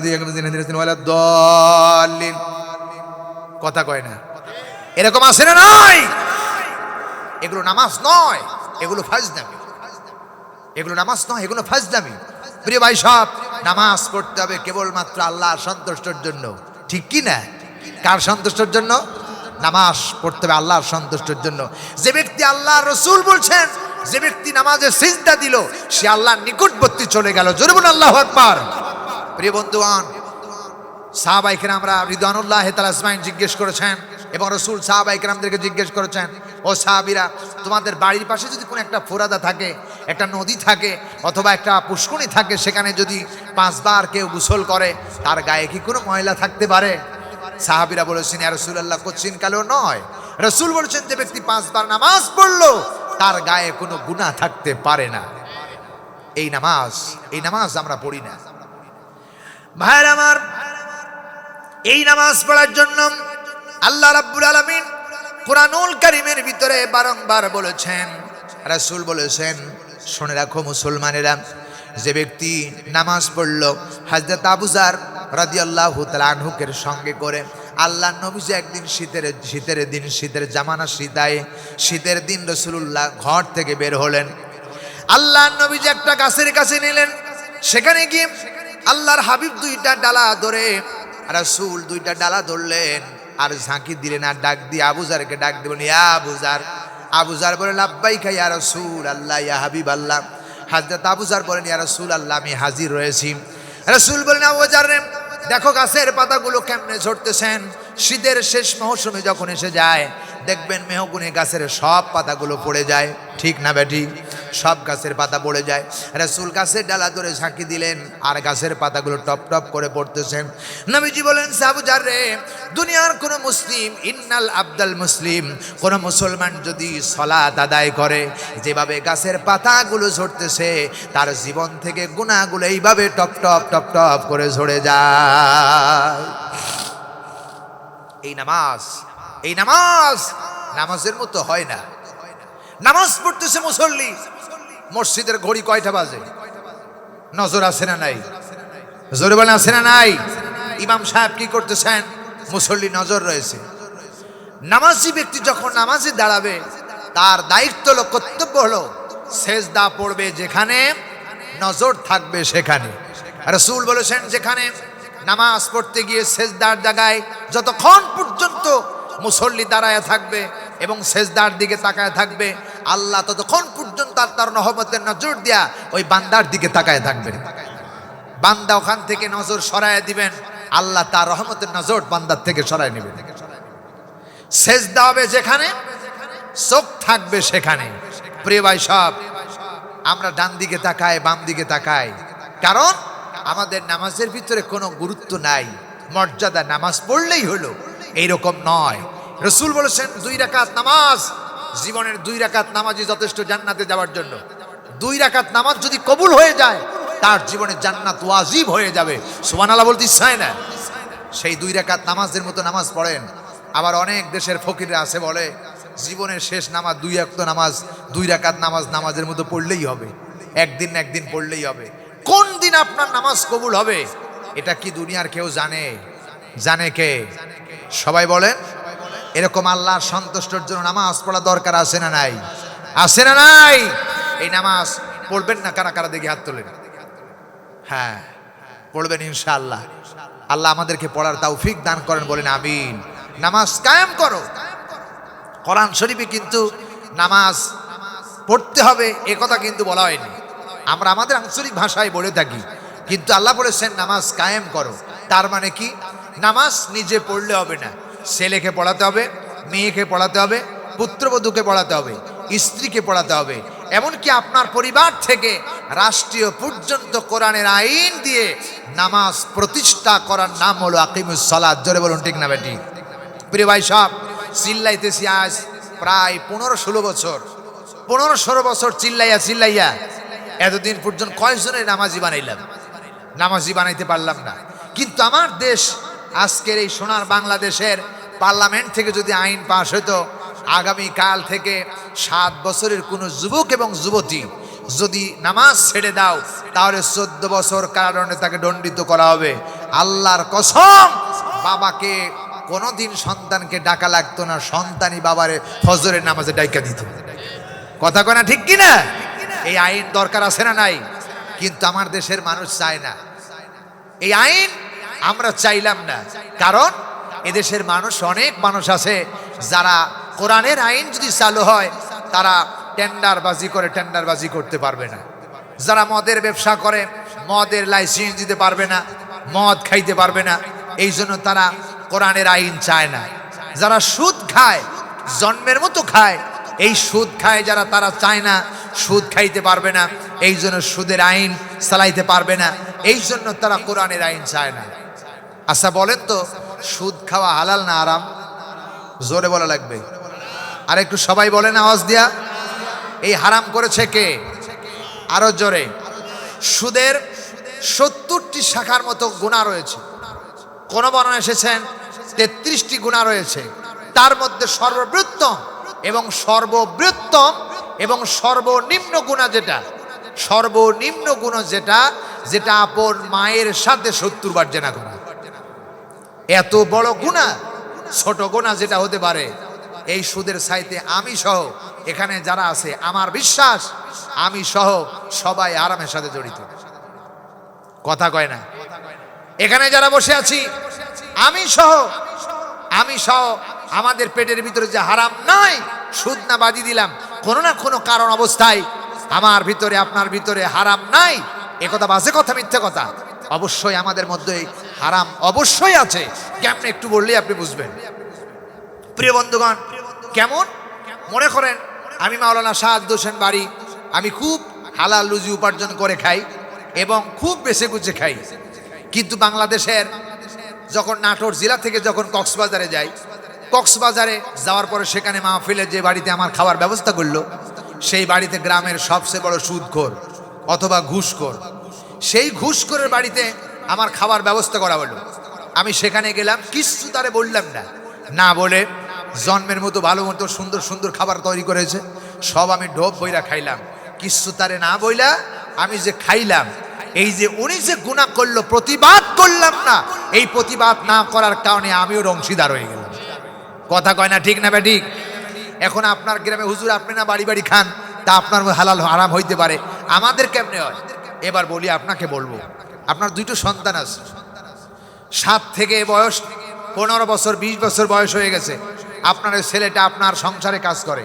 দলিন। কথা কয় না, এরকম আছে না নাই? এগুলো নামাজ নয়, এগুলো ফাজলামি। এগুলো নামাজ নয়, এগুলো ফাজলামি। প্রিয় ভাই সব, নামাজ পড়তে হবে কেবলমাত্র আল্লাহর সন্তুষ্টির জন্য, ঠিক কি না? কার সন্তুষ্টির জন্য? নামাজ পড়তে হবে আল্লাহর সন্তুষ্টির জন্য। যে ব্যক্তি আল্লাহর রাসূল বলছেন, যে ব্যক্তি নামাজে সিজদা দিল, সে আল্লাহর নিকটবর্তী চলে গেল। জোরে বলুন আল্লাহু আকবার। প্রিয় বন্ধুগণ, সাহাবায়ে কেরামরা রিদওয়ানুল্লাহি তাআলা আজমাইন জিজ্ঞেস করেছেন এবং রাসূল সাহাবায়ে কেরামদেরকে জিজ্ঞেস করেছেন, ও সাহাবীরা, তোমাদের বাড়ির পাশে যদি কোনো একটা ফোরাদা থাকে, একটা নদী থাকে অথবা একটা পুষ্করণী থাকে, সেখানে যদি 5 বার কেউ গোসল করে, তার গায়ে কি কোনো ময়লা থাকতে পারে? সাহাবীরা বলেছেন, ইয়া রাসূলুল্লাহ, কোচিন কালেও নয়। রাসূল বলেছেন, যে ব্যক্তি 5 বার নামাজ পড়লো তার গায়ে কোনো গুনাহ থাকতে পারে না। এই নামাজ আমরা পড়ি না। ভাইরা আমার, এই নামাজ পড়ার জন্য আল্লাহ রাব্বুল আলামিন কুরআনুল কারীমের ভিতরে বারংবার বলেছেন, রাসূল বলেছেন, শুনে রাখো মুসলমানেরা, যে ব্যক্তি নামাজ পড়ল হযরত আবু যর রাদিয়াল্লাহু তাআলা আনহুকের সঙ্গে করে, আল্লাহ নবী যে একদিন শীতের জামানা শীতের দিন রাসূলুল্লাহ ঘর থেকে বের হলেন। আল্লাহ নবী যে একটা গাছের কাছে নিলেন, সেখানে গিয়ে আল্লাহর হাবিব দুইটা ডালা ধরে, রাসূল দুইটা ডালা ধরলেন আর ঝাঁকি দিলেন আর ডাক দিয়ে আবু যরকে ডাক দিলেন, ইয়া আবু যর। আবু যর বলে, লাব্বাইকা ইয়া রাসূল আল্লাহ, ইয়া হাবিব আল্লাহ। হযরত আবু যর বলেন, ইয়া রাসূল আল্লাহ, আমি হাজির রয়েছি। রাসূল বলেন, আবু যর দেখো গাছের পাতাগুলো কেমনে ঝরতেছেন, শীতের শেষ মৌসুমে যখন এসে যায় দেখবেন মেহগুনে গাছের সব পাতাগুলো পড়ে যায়, ঠিক না বেটি? সব গাছের পাতা পড়ে যায়। রাসূল গাছের ডালা ধরে ঝাঁকি দিলেন আর গাছের পাতাগুলো টপ টপ করে পড়তেছেন। নবীজি বলেন, আবু যর রে, দুনিয়ার কোন মুসলিম, ইন্নাল আবদাল মুসলিম, কোন মুসলমান যদি সালাত আদায় করে, যেভাবে গাছের পাতাগুলো ঝরতেছে তার জীবন থেকে গুনাহগুলো এইভাবে টপ টপ টপ টপ করে ঝরে যায়। এই নামাজ নামাজের মতো হয় না। নামাজ পড়তেছে মুসল্লি, মসজিদের ঘড়ি কয়টা বাজে নজর আছে না নাই? জোরে বলেন, আছে না নাই? ইমাম সাহেব কি করতেছেন, মুসল্লি নজর রয়েছে। নামাজি ব্যক্তি যখন নামাজে দাঁড়াবে তার দায়িত্ব হলো, কর্তব্য হলো, সেজদা পড়বে যেখানে, নজর থাকবে সেখানে। রাসূল বলেছেন, যেখানে নামাজ পড়তে গিয়ে সেজদার জায়গায় যতক্ষণ পর্যন্ত মুসল্লি দাঁড়ায় থাকবে এবং সেজদার দিকে তাকায় থাকবে, আল্লাহ ততক্ষণ পর্যন্ত তার রহমতের নজর দিয়া ওই বান্দার দিকে তাকায় থাকবেন। বান্দা ওখান থেকে নজর সরায় দিবেন, আল্লাহ তার রহমতের নজর বান্দার থেকে সরায় নেবেন। সেজদা হবে যেখানে, চোখ থাকবে সেখানে। প্রিয় ভাই সব, আমরা ডান দিকে তাকাই, বাম দিকে তাকাই, কারণ আমাদের নামাজের ভিতরে কোনো গুরুত্ব নাই, মর্যাদা, নামাজ পড়লেই হলো, এইরকম নয়। রাসূল বলেছেন, 2 রাকাত নামাজ, জীবনের 2 রাকাত নামাজই যথেষ্ট জান্নাতে যাওয়ার জন্য। 2 রাকাত নামাজ যদি কবুল হয়ে যায় তার জীবনে জান্নাত ওয়াজিব হয়ে যাবে। সুবহানাল্লাহ বলতে চায় না? সেই 2 রাকাত নামাজের মতো নামাজ পড়েন। আবার অনেক দেশের ফকিররা আছে, বলে জীবনের শেষ নামাজ 2 ওয়াক্ত নামাজ, 2 রাকাত নামাজ নামাজের মতো পড়লেই হবে, একদিন না একদিন পড়লেই হবে। কোন দিন আপনার নামাজ কবুল হবে এটা কি দুনিয়ার কেউ জানে? জানে কে? সবাই বলেন। এরকম আল্লাহর সন্তুষ্টির জন্য নামাজ পড়া দরকার আছে না নাই? আছে না নাই? এই নামাজ পড়বেন না কারা কারা, দেখি হাত তোলেন। হ্যাঁ, পড়বেন ইনশাআল্লাহ। আল্লাহ আমাদেরকে পড়ার তৌফিক দান করেন, বলেন আমিন। নামাজ কায়েম করো। কোরআন শরীফে কিন্তু নামাজ পড়তে হবে এ কথা কিন্তু বলা হয়নি, আমরা আমাদের আঞ্চলিক ভাষায় বলে থাকি, কিন্তু আল্লাহ বলেছেন নামাজ কায়েম করো। তার মানে কি? নামাজ নিজে পড়লে হবে না, ছেলেকে পড়াতে হবে, মেয়েকে পড়াতে হবে, পুত্রবধূকে পড়াতে হবে, স্ত্রীকে পড়াতে হবে, এমনকি আপনার পরিবার থেকে রাষ্ট্রীয় পর্যন্ত কোরআনের আইন দিয়ে নামাজ প্রতিষ্ঠা করার নাম হলো আকিমুস সালাত। জোরে বলুন ঠিক না বেটি? প্রিয় ভাই সব, চিল্লাইতেছি আজ প্রায় 15-16 বছর, 15-16 বছর চিল্লাইয়া এতদিন পর্যন্ত কয়জনের নামাজি বানাইলাম? নামাজি বানাইতে পারলাম না। কিন্তু আমার দেশ, আজকের এই সোনার বাংলাদেশের পার্লামেন্ট থেকে যদি আইন পাশ হতো, আগামী কাল থেকে 7 বছরের কোনো যুবক এবং যুবতী যদি নামাজ ছেড়ে দাও তাহলে 14 বছর কারাদণ্ডে তাকে দণ্ডিত করা হবে। আল্লাহর কসম, বাবাকে কোনোদিন সন্তানকে ডাকা লাগতো না, সন্তানই বাবারে ফজরের নামাজে ডাইকা দিত। কথা কয় না, ঠিক কি না? এই আইন দরকার আছে না নাই? কিন্তু আমার দেশের মানুষ চায় না এই আইন, আমরা চাইলাম না, কারণ এদেশের মানুষ, অনেক মানুষ আছে যারা কোরআনের আইন যদি চালু হয় তারা টেন্ডারবাজি করতে পারবে না। যারা মদের ব্যবসা করে মদের লাইসেন্স দিতে পারবে না, মদ খাইতে পারবে না, এই জন্য তারা কোরআনের আইন চায় না। যারা সুদ খায়, জন্মের মতো খায়, এই সুদ খায় যারা, তারা চায় না সুদ খাইতে পারবে না, এই জন্য সুদের আইন চালাইতে পারবে না, এই জন্য তারা কোরআনের আইন চায় না। আচ্ছা বলেন তো, সুদ খাওয়া হালাল না আরাম? জোরে বলা লাগবে, আর একটু সবাই বলেন আওয়াজ দিয়া। এই হারাম করেছে কে? আরো জোরে। সুদের 70টি শাখার মতো গুনাহ রয়েছে। কোন বর্ণনা এসেছেন 33টি গুনাহ রয়েছে। তার মধ্যে সর্ববৃহত্তম এবং সর্ববৃহত্তম এবং সর্বনিম্ন গুনাহ যেটা, সর্বনিম্ন গুনাহ যেটা, যেটা আপন মায়ের সাথে 70 বার জেনা করা। এত বড় গুনাহ, ছোট গুনাহ যেটা হতে পারে এই সুদের সাইতে আমি সহ এখানে যারা আছে, আমার বিশ্বাস আমি সহ সবাই আরামের সাথে জড়িত। কথা কয় না? এখানে যারা বসে আছি আমি সহ আমাদের পেটের ভিতরে যে হারাম নাই, সুদ না বাজি দিলাম, কোনো না কোনো কারণ অবস্থায় আমার ভিতরে আপনার ভিতরে হারাম নাই। একথা বাজে কথা, মিথ্যে কথা? অবশ্যই আমাদের মধ্যে হারাম অবশ্যই আছে। কেমন একটু বললেই আপনি বুঝবেন। প্রিয় বন্ধুগণ, কেমন? মনে করেন আমি মাওলানা শাহাদ হোসেন বাড়ি, আমি খুব হালাল রুজি উপার্জন করে খাই এবং খুব বেছে গুছে খাই, কিন্তু বাংলাদেশের যখন নাটোর জেলা থেকে যখন কক্সবাজারে যাই, কক্সবাজারে যাওয়ার পরে সেখানে মাহফিলে যে বাড়িতে আমার খাওয়ার ব্যবস্থা করলো, সেই বাড়িতে গ্রামের সবচেয়ে বড় সুদখোর অথবা ঘুষখোর, সেই ঘুষখোরের বাড়িতে আমার খাবার ব্যবস্থা করা হলো। আমি সেখানে গেলাম, কিছু তারে বললাম না, না বলে জন্মের মতো ভালো মতো সুন্দর সুন্দর খাবার তৈরি করেছে, সব আমি ঢোপ বইরা খাইলাম। কিছু তারে না বইলা আমি যে খাইলাম, এই যে উনি যে গুনাহ করলো, প্রতিবাদ করলাম না, এই প্রতিবাদ না করার কারণে আমিও অংশীদার হয়ে গেলাম। কথা কয় না? ঠিক না বে ঠিক? এখন আপনার গ্রামে হুজুর আপনি না বাড়ি বাড়ি খান, তা আপনার হালাল হারাম হইতে পারে, আমাদের কেমনে হয়? এবার বলি, আপনাকে বলবো, আপনার দুটো সন্তান আছে, 7 থেকে বয়স 15 বছর 20 বছর বয়স হয়ে গেছে, আপনার ওই ছেলেটা আপনার সংসারে কাজ করে,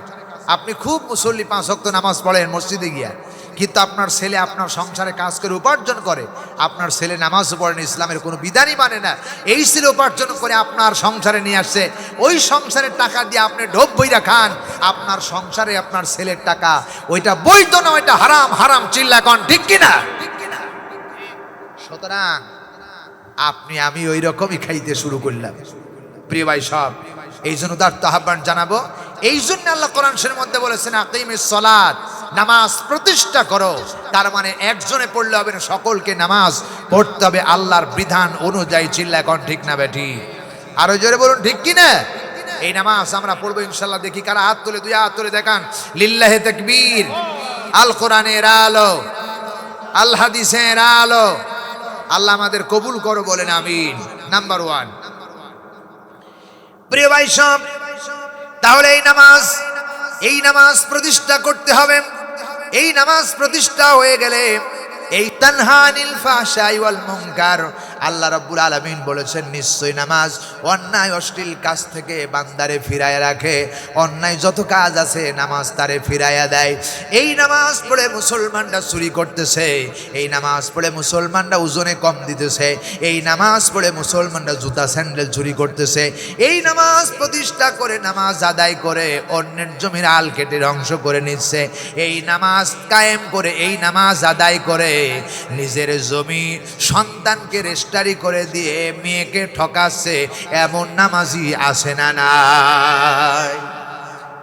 আপনি খুব মুসল্লি, 5 ওয়াক্ত নামাজ পড়েন মসজিদে গিয়া, কিন্তু আপনার ছেলে আপনার সংসারে কাজ করে উপার্জন করে, আপনার ছেলে নামাজও পড়েন, ইসলামের কোনো বিধানই মানে না, এই ছেলে উপার্জন করে আপনার সংসারে নিয়ে আসছে, ওই সংসারের টাকা দিয়ে আপনি ঢোপ বইরা খান, আপনার সংসারে আপনার ছেলের টাকা, ওইটা বৈধ না, ওইটা হারাম। হারাম চিল্লা কন, ঠিক কিনা? সুতরাং আপনি আমি ওই রকমই খাইতে শুরু করলাম। প্রিয় ভাই সব, এই জন্য তার আহ্বান জানাবো, এই জন্য আল্লাহ কোরআন শরীফের মধ্যে বলেছেন আকিমিস সালাত, নামাজ প্রতিষ্ঠা করো। তার মানে একজনে পড়লে হবে না, সকলকে নামাজ পড়তে হবে আল্লাহর বিধান অনুযায়ী। চিল্লা এখন ঠিক না বেঠি? আরো জোরে বলুন, ঠিক কিনা? এই নামাজ আমরা পড়বো ইনশাল্লাহ। দেখি কারা হাত তুলে, 2 হাত তুলে দেখান। লিল্লাহে তাকবীর। আল কোরআনের আলো, আল হাদিসের আলো, আল্লাহ আমাদের কবুল করো, বলেন আমিন। নাম্বার 1। প্রিয় ভাই সব, তাহলে এই নামাজ প্রতিষ্ঠা করতে হবে। এই নামাজ প্রতিষ্ঠা হয়ে গেলে এই তানহা আনিল ফাহশাই ওয়াল মুনকার, আল্লাহ রাব্বুল আলামিন বলেছেন নিশ্চয়ই নামাজ অন্যায় অশ্লীল কাজ থেকে বান্দারে ফিরায় রাখে। অন্যায় যত কাজ আছে নামাজ তারে ফিরাইয়া দেয়। এই নামাজ পড়ে মুসলমানরা চুরি করতেছে, এই নামাজ পড়ে মুসলমানরা ওজনে কম দিতেছে, এই নামাজ পড়ে মুসলমানরা জুতা স্যান্ডেল চুরি করতেছে। এই নামাজ প্রতিষ্ঠা করে, নামাজ আদায় করে অন্যের জমির আল কেটে ধ্বংস করে নিচ্ছে। এই নামাজ কায়েম করে, এই নামাজ আদায় করে নিজের জমি সন্তানকে রেজিস্ট্রি করে দিয়ে মেয়েকে ঠকাচ্ছে, এমন নামাজি আছে না নাই?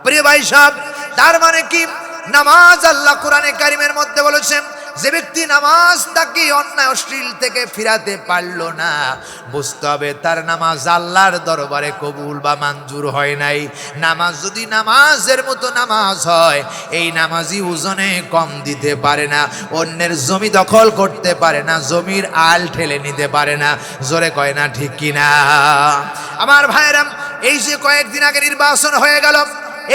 প্রিয় ভাই সাহেব, তার মানে কি? নামাজ আল্লাহ কোরআনে কারিমের মধ্যে বলেছেন, যে ব্যক্তি নামাজ তাকে অন্যায় অশ্লীল থেকে ফিরাতে পারলো না, বুঝতে হবে তার নামাজ আল্লাহর দরবারে কবুল বা মঞ্জুর হয় নাই। নামাজ যদি নামাজের মতো নামাজ হয়, এই নামাজি ওজনে কম দিতে পারে না, অন্যের জমি দখল করতে পারে না, জমির আল ঠেলে নিতে পারে না। জোরে কয় না ঠিক কিনা? আমার ভাইরা, এই যে কয়েকদিন আগে নির্বাচন হয়ে গেল,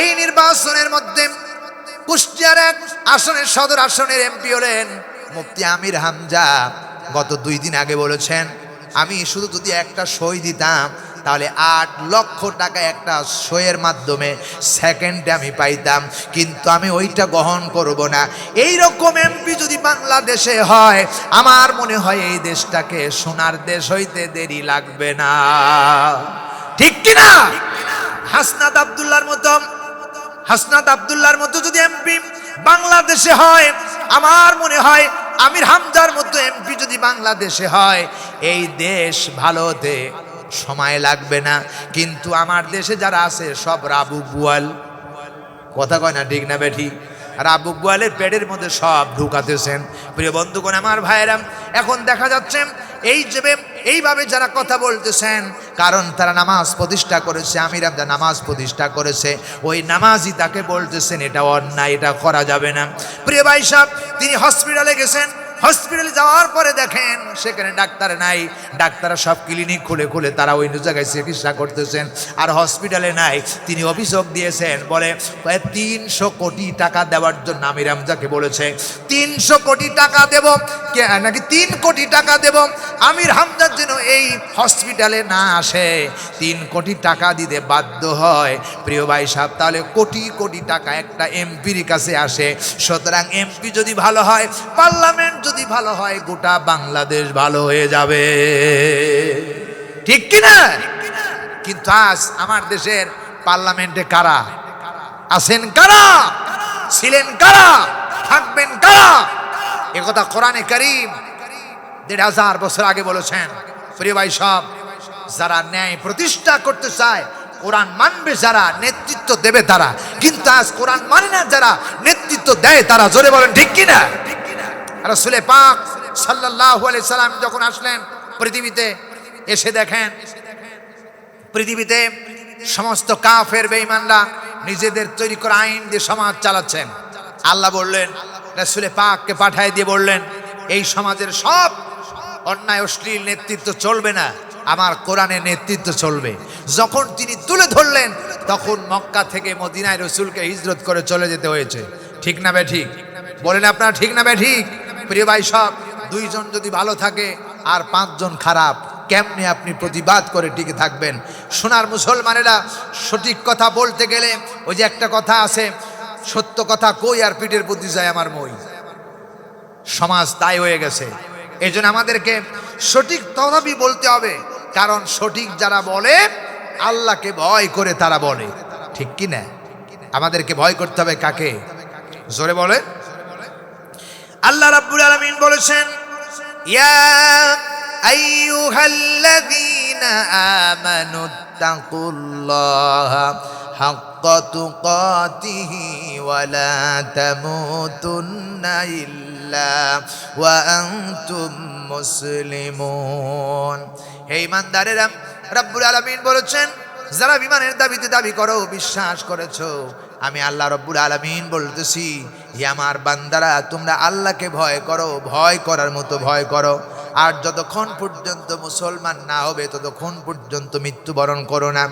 এই নির্বাচনের মধ্যে কুষ্টিয়ার এক আসনের, সদর আসনের এমপি হলেন মুফতি আমির হামজা। গত 2 দিন আগে বলেছেন, আমি শুধু যদি একটা সই দিতাম তাহলে 8 লক্ষ টাকা একটা সইয়ের মাধ্যমে সেকেন্ডে আমি পাইতাম, কিন্তু আমি ওইটা গ্রহণ করব না। এই রকম এমপি যদি বাংলাদেশে হয়, আমার মনে হয় এই দেশটাকে সোনার দেশ হইতে দেরি লাগবে না। ঠিক কিনা? হাসনাত আব্দুল্লাহর মতো যদি এমপি বাংলাদেশে হয়, আমার মনে হয় আমির হামজার মতো এমপি যদি বাংলাদেশে হয়, এই দেশ ভালো হতে সময় লাগবে না। কিন্তু আমার দেশে যারা আছে সব রাবু বুয়াল। কথা কয় না ঠিক না বেঠি? রাবু বুয়ালের পেটের মধ্যে সব ঢুকাতেছেন। প্রিয় বন্ধুগণ, আমার ভাইয়েরা, এখন দেখা যাচ্ছে এই যে এইভাবে যারা কথা বলতেছেন, কারণ তারা নামাজ প্রতিষ্ঠা করেছে, আমির হামজা নামাজ প্রতিষ্ঠা করেছে, ওই নামাজই তাকে বলতেছেন এটা অন্যায়, এটা করা যাবে না। প্রিয় ভাই সাহেব, তিনি হসপিটালে গেছেন, হসপিটালে যাওয়ার পরে দেখেন সেখানে ডাক্তার নাই, ডাক্তাররা সব ক্লিনিক খুলে খুলে তারা ওই জায়গায় চিকিৎসা করতেছেন, আর হসপিটালে নাই। তিনি অভিযোগ দিয়েছেন, বলে 300 কোটি টাকা দেওয়ার জন্য আমির হামজাকে বলেছে, 300 কোটি টাকা দেব, নাকি 3 কোটি টাকা দেব আমির হামজার জন্য এই হসপিটালে না আসে, 3 কোটি টাকা দিতে বাধ্য হয়। প্রিয় ভাই সাহেব, তাহলে কোটি কোটি টাকা একটা এমপির কাছে আসে। সুতরাং এমপি যদি ভালো হয়, পার্লামেন্ট যদি ভালো হয়, গোটা বাংলাদেশ ভালো হয়ে যাবে, ঠিক কিনা? কিন্তু আজ আমার দেশের পার্লামেন্টে কারা আছেন, কারা ছিলেন, কারা থাকবেন, কারা? একথা কোরআনে কারীম 1500 বছর আগে বলেছেন। প্রিয় ভাই সব, যারা ন্যায় প্রতিষ্ঠা করতে চায়, কোরআন মানবে যারা, নেতৃত্ব দেবে তারা। কিন্তু আজ কোরআন মানে না যারা, নেতৃত্ব দেয় তারা। জোরে বলেন ঠিক কিনা? রাসূল পাক সাল্লাল্লাহু আলাইহি সাল্লাম যখন আসলেন পৃথিবীতে, এসে দেখেন পৃথিবীতে সমস্ত কাফের বেঈমানরা নিজেদের তৈরি করা আইন দিয়ে সমাজ চালাচ্ছেন। আল্লাহ বললেন, রাসূল পাককে পাঠিয়ে দিয়ে বললেন, এই সমাজের সব অন্যায় অশ্লীল নেতৃত্ব চলবে না, আমার কোরআনের নেতৃত্ব চলবে। যখন তিনি তুলে ধরলেন, তখন মক্কা থেকে মদিনায় রাসূলকে হিজরত করে চলে যেতে হয়েছে। ঠিক না বে ঠিক? বলেন আপনারা ঠিক না বে ঠিক? প্রিয় ভাই সব, 2 জন যদি ভালো থাকে আর 5 জন খারাপ, কেমনে আপনি প্রতিবাদ করে টিকে থাকবেন? সোনার মুসলমানেরা, সঠিক কথা বলতে গেলে ওই যে একটা কথা আছে, সত্য কথা কই আর পিঠের বুদ্ধি যায় আমার মই। সমাজ তাই হয়ে গেছে। এই জন্য আমাদেরকে সঠিক তথাপি বলতে হবে, কারণ সঠিক যারা বলে আল্লাহকে ভয় করে তারা বলে, ঠিক কি না? আমাদেরকে ভয় করতে হবে কাকে? জোরে বলে। আল্লাহ রাব্বুল আলামিন বলেছেন, ইয়া আইয়ুহাল্লাযীনা আমানুত্তাকুল্লাহা হাক্কা তুকাতিহি ওয়া লা তামুতুন্না ইল্লা ওয়া আনতুম মুসলিমুন। হে ঈমানদারেরা, রাব্বুল আলামিন বলেছেন, যারা বিমানের দাবিতে দাবি করো, বিশ্বাস করেছো, আমি আল্লাহ রাব্বুল আলামিন বলতেছি, হে আমার বান্দারা, তোমরা আল্লাহকে ভয় করো, ভয় করার মতো ভয় করো। আর যতক্ষণ পর্যন্ত মুসলমান না হবে, ততক্ষণ পর্যন্ত মৃত্যুবরণ করো না।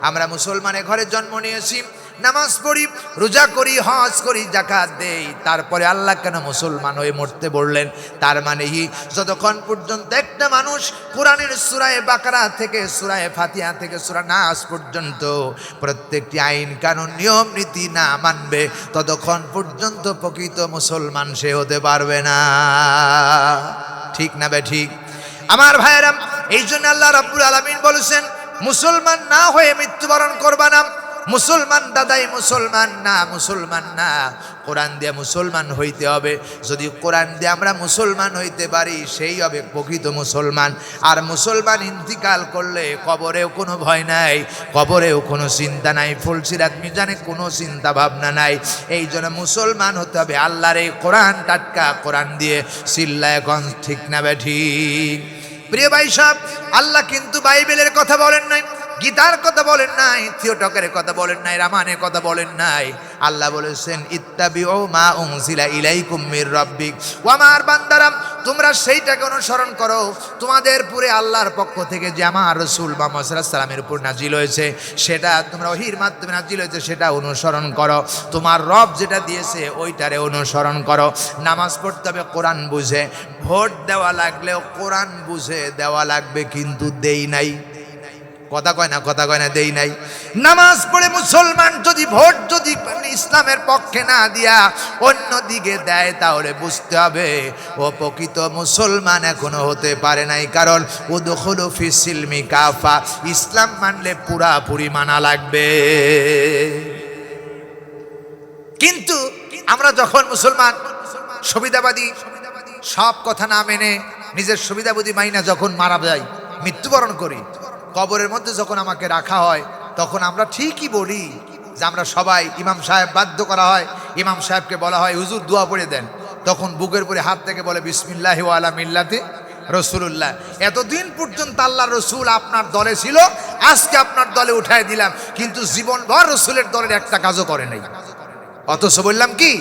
আমরা মুসলমানের ঘরে জন্ম নিয়েছি, নামাজ পড়ি, রোজা করি, হজ করি, যাকাত দেই, তারপরে আল্লাহ কেন মুসলমান হয়ে মরতে বললেন? তার মানে যতক্ষণ পর্যন্ত একটা মানুষ কোরআনের সূরা বাকারা থেকে সূরা ফাতিহা থেকে সূরা নাস পর্যন্ত প্রত্যেকটি আইন কানুন নিয়ম নীতি না মানবে, ততক্ষণ পর্যন্ত প্রকৃত মুসলমান সে হতে পারবে না। ঠিক না বে ঠিক? আমার ভাইয়েরা, এই জন্য আল্লাহ রাব্বুল আলামিন বলেছেন, মুসলমান না হয়ে মৃত্যুবরণ করবা না। মুসলমান দাদাই মুসলমান না, মুসলমান না, কোরআন দিয়ে মুসলমান হইতে হবে। যদি কোরআন দিয়ে আমরা মুসলমান হইতে পারি, সেই হবে প্রকৃত মুসলমান। আর মুসলমান ইন্তিকাল করলে কবরেও কোনো ভয় নাই, কবরেও কোনো চিন্তা নাই, ফুলসিরাত মিজানে কোনো চিন্তা ভাবনা নাই। এই জন্য মুসলমান হতে হবে আল্লাহর এই কোরআন, টাটকা কোরআন দিয়ে। চিল্লায় এখন ঠিক না বে ঠিক? প্রিয় ভাই সাহেব, আল্লাহ কিন্তু বাইবেলের কথা বলেন নাই, গীতার কথা বলেন নাই, থিওটকের কথা বলেন নাই, রামায়ণের কথা বলেন নাই। আল্লাহ বলেছেন, ইত্তাবিউ মা উনজিলা ইলাইকুম মির রাব্বিক। ও আমার বান্দারা, তোমরা সেইটাকে অনুসরণ করো, তোমাদের পুরে আল্লাহর পক্ষ থেকে যে আমার রাসূল মুহাম্মদ সাল্লাল্লাহু আলাইহি সাল্লামের উপর নাজিল হয়েছে, সেটা তোমরা ওহীর মাধ্যমে নাজিল হয়েছে, সেটা অনুসরণ করো। তোমার রব যেটা দিয়েছে ওইটারে অনুসরণ করো। নামাজ পড়তে হবে কোরআন বুঝে, ভোট দেওয়া লাগলেও কোরআন বুঝে দেওয়া লাগবে, কিন্তু দেই নাই। কথা কয় না, কথা কয় না, দেই নাই। নামাজ পড়ে মুসলমান যদি ভোট যদি ইসলামের পক্ষে না দিয়া অন্য দিকে দেয়, তাহলে বুঝতে হবে ও প্রকৃত মুসলমান এখনো হতে পারে নাই। কারণ উদখুলু ফিস সিলমি কাফা, ইসলাম মানলে পুরাপুরি মানা লাগবে। কিন্তু আমরা যখন মুসলমান সুবিধাবাদী, সব কথা না মেনে নিজের সুবিধাবাদী মাইনা যখন মারা যায়, মৃত্যুবরণ করি, কবরের মধ্যে যখন আমাকে রাখা হয়, তখন আমরা ঠিকই বলি যে আমরা সবাই, ইমাম সাহেব বাধ্য করা হয়, ইমাম সাহেবকে বলা হয় হুজুর দোয়া পড়ে দেন, তখন বুকের উপরে হাত থেকে বলে বিসমিল্লাহি ওয়া আলা মিল্লাতি রসুল্লাহ। এতদিন পর্যন্ত আল্লাহ রসুল আপনার দলে ছিল, আজকে আপনার দলে উঠায় দিলাম, কিন্তু জীবনভর রসুলের দলের একটা কাজও করে নাই। অথচ বললাম কি,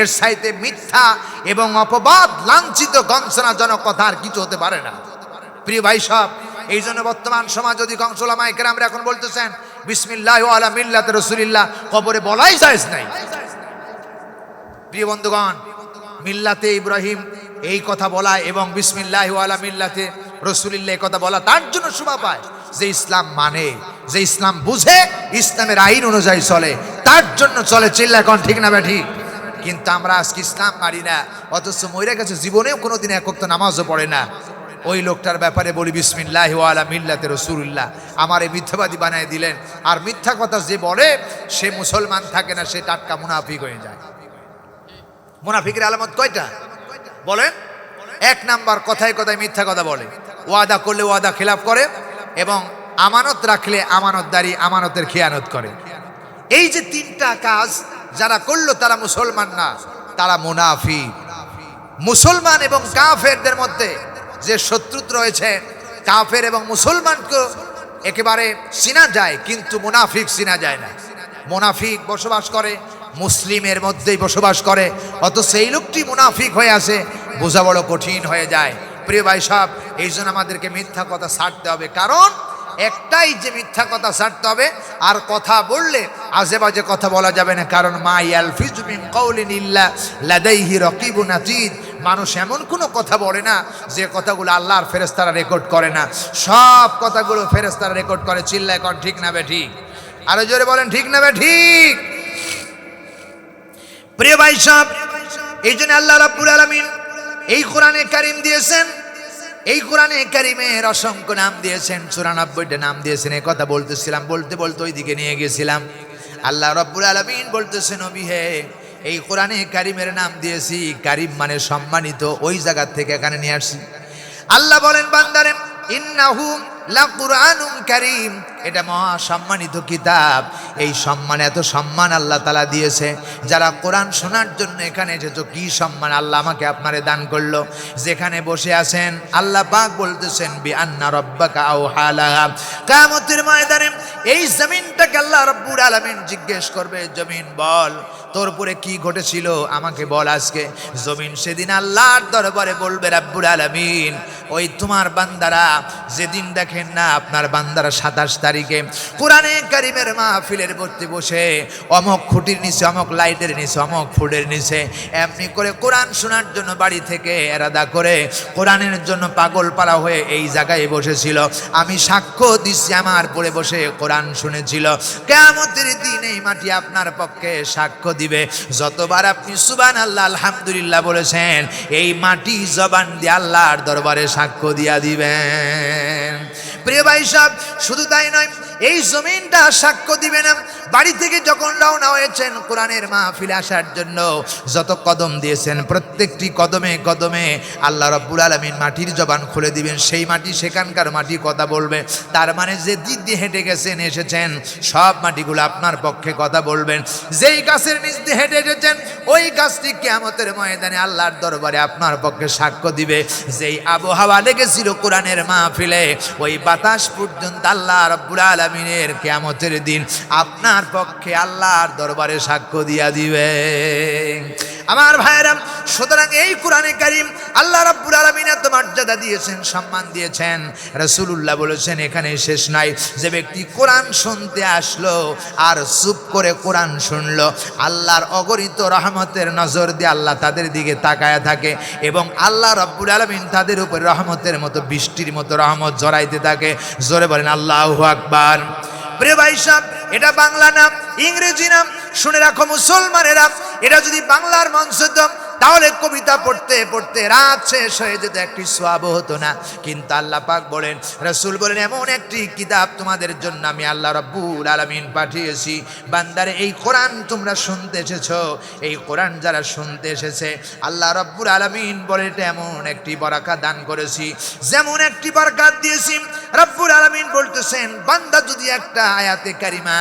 এর সাইতে মিথ্যা এবং অপবাদ, লাঞ্ছিত গঞ্জনাজনক কথা আর কিছু হতে পারে না। প্রিয় ভাই সব, এই জন্য বর্তমান সমাজ অধিকাংশ ওলামায়ে কেরামরা এখন বলতেছেন বিসমিল্লাহ আলা মিল্লাতে রাসূলিল্লাহ কবরে বলাই জায়েজ নাই। প্রিয় বন্ধুগণ, মিল্লাতে ইব্রাহিম এই কথা বলা এবং বিসমিল্লাহ আলা মিল্লাতে রাসূলিল্লাহ এই কথা বলা তার জন্য শোভা পায় যে ইসলাম মানে, যে ইসলাম বুঝে, ইসলামের আইন অনুযায়ী চলে, তার জন্য চলে। চিল্লা এখন ঠিক না ব্যাঠি? কিন্তু আমরা আজকে ইসলাম মানি না, অথচ মইরা গেছে, জীবনেও কোনোদিন এক ওয়াক্ত নামাজও পড়ে না। ওই লোকটার ব্যাপারে বলি বিসমিল্লাহ আলা মিল্লাতে রাসূলিল্লাহ, আমারে মিথ্যাবাদী বানায় দিলেন। আর মিথ্যা কথা যে বলে সে মুসলমান থাকে না, সে টাটকা মুনাফিক হয়ে যায়। মুনাফিকের আলামত কয়টা বলেন? এক নাম্বার, কথায় কথায় মিথ্যা কথা বলে, ওয়াদা করলে ওয়াদা খেলাফ করে, এবং আমানত রাখলে আমানতদারি, আমানতের খেয়ানত করে। এই যে তিনটা কাজ যারা করলো তারা মুসলমান না, তারা মুনাফিক। মুসলমান এবং কাফেরদের মধ্যে যে শত্রুতা রয়েছে, কাফের এবং মুসলমানকে একেবারে চিনা যায়, কিন্তু মুনাফিক চিনা যায় না। মুনাফিক বসবাস করে মুসলিমের মধ্যেই বসবাস করে, অথচ সেই লোকটি মুনাফিক হয়ে আছে, বোঝা বড় কঠিন হয়ে যায়। প্রিয় ভাই সাহেব, এই জন্য আমাদেরকে মিথ্যা কথা ছাড়তে হবে। কারণ একটাই, যে মিথ্যা কথা ছাড়তে হবে। আর কথা বললে আজে বাজে কথা বলা যাবে না, কারণ মা ইয়ালফিজু মিন কাউলিন ইল্লা লাদাইহি রাকিবুন আতীদ। মানুষ এমন কোনো কথা বলে না যে কথাগুলো আল্লাহর ফেরেশতারা রেকর্ড করে না, সব কথাগুলো ফেরেশতারা রেকর্ড করে। চিল্লায় কোন ঠিক না বে ঠিক? আরো জোরে বলেন ঠিক না বে ঠিক? প্রিয় ভাই সাহেব, এই জন্য আল্লাহ রাব্বুল আলামিন এই কোরআনে কারীম দিয়েছেন, এই কোরআনে কারীমের অসংখ্য নাম দিয়েছেন, 94টা নাম দিয়েছেন। এই কথা বলতেছিলাম, বলতে বলতে ওই দিকে নিয়ে গেছিলাম। আল্লাহ রাব্বুল আলামিন বলতেছেন, নবী হে, এই কোরআনে কারীমের নাম দিয়েছি, কারীম মানে সম্মানিত, ওই জায়গা থেকে এখানে নিয়ে আসছি। আল্লাহ বলেন, বান্দারে ইন্নাহু লাকুরআনুন কারীম, এটা মহা সম্মানিত কিতাব। এই সম্মান, এত সম্মান আল্লাহ তাআলা দিয়েছে। যারা কোরআন শোনার জন্য এখানে এসেছো, কি সম্মান আল্লাহ আমাকে আপনারে দান করলো। যেখানে বসে আছেন, আল্লাহ পাক বলতেছেন বিআন্না রাব্বাকা আওহা লাহা, কিয়ামতের ময়দানে এই জমিনটাকে আল্লাহ রাব্বুল আলামিন জিজ্ঞেস করবে, জমিন বল তোর উপরে কি ঘটেছিল, আমাকে বল আজকে। জমিন সেদিন আল্লাহর দরবারে বলবে, রাব্বুল আলামিন, ওই তোমার বান্দারা যেদিন দেখেন না, আপনার বান্দারা 27 তারিখে কোরআনে কারীমের মাহফিলের মধ্যে বসে অমক খুঁটির নিচে, অমক লাইটের নিচে, অমক ফুলের নিচে এমনি করে কোরআন শোনার জন্য বাড়ি থেকে এরাদা করে কোরআনের জন্য পাগল পারা হয়ে এই জায়গায় বসেছিল। আমি সাক্ষ্য দিচ্ছি, আমার পরে বসে কোরআন শুনেছিল। কিয়ামতের দিন এই মাটি আপনার পক্ষে সাক্ষ্য দিবে। যতবার আপনি সুবহানাল্লাহ আলহামদুলিল্লাহ বলেছেন, এই মাটি জবান দিয়ে আল্লাহর দরবারে সাক্ষ্য দিয়া দিবেন। প্রিয় ভাই সাহেব, শুধু তাই নয়, এই জমিনটা সাক্ষ্য দিবে না। বাড়ি থেকে যখন রওনা হয়েছেন কোরআনের মাহফিলে আসার জন্য, যত কদম দিয়েছেন, প্রত্যেকটি কদমে কদমে আল্লাহ রাব্বুল আলামিন মাটির জবান খুলে দিবেন। সেই মাটি, সেখানকার মাটি কথা বলবে। তার মানে যে দিক দিয়ে হেঁটে গেছেন, এসেছেন, সব মাটিগুলো আপনার পক্ষে কথা বলবেন। যেই গাছের নিচ দিয়ে হেঁটে এসেছেন, ওই গাছটি কিয়ামতের ময়দানে আল্লাহর দরবারে আপনার পক্ষে সাক্ষ্য দিবে। যেই আবহাওয়া লেগেছিল কোরআনের মাহফিলে, ওই বাতাস পর্যন্ত আল্লাহ রাব্বুল আলামিনের কিয়ামতের দিন আপনার পক্ষে আল্লাহর দরবারে সাক্ষ্য দিয়া দিবে। আমার ভাইরা, সুতরাং এই কোরআনে কারীম আল্লাহ রাব্বুল আলামিন এত মর্যাদা দিয়েছেন, সম্মান দিয়েছেন। রাসূলুল্লাহ বলেছেন, এখানে শেষ নাই। যে ব্যক্তি কোরআন শুনতে আসলো আর চুপ করে কোরআন শুনলো, আল্লাহর অগণিত রহমতের নজর দিয়ে আল্লাহ তাদের দিকে তাকায়া থাকে, এবং আল্লাহ রাব্বুল আলামিন তাদের উপর রহমতের মতো, বৃষ্টির মতো রহমত জড়াইতে থাকে। জোরে বলেন আল্লাহু আকবার। প্রিয় ভাই সাহেব, এটা বাংলা নাম, ইংরেজি নাম। শুনে রাখো মুসলমানেরা, এটা যদি বাংলার মঞ্চ হতো, তাহলে কবিতা পড়তে পড়তে রাত শেষ হয়ে যেত, একটি সওয়াব হতো না। কিন্তু আল্লাহ পাক বলেন, রাসূল বলেন, এমন একটি কিতাব তোমাদের জন্য আমি আল্লাহ রাব্বুল আলামিন পাঠিয়েছি। বান্দারে, এই কোরআন তোমরা শুনতে এসেছো, এই কোরআন যারা শুনতে এসেছে, আল্লাহ রাব্বুল আলামিন বলে, এটা এমন একটি বরাকা দান করেছি, যেমন একটি বরকত দিয়েছি রব্বুল আলামিন বলতেছেন বান্দা যদি একটা আয়াতে কারিমা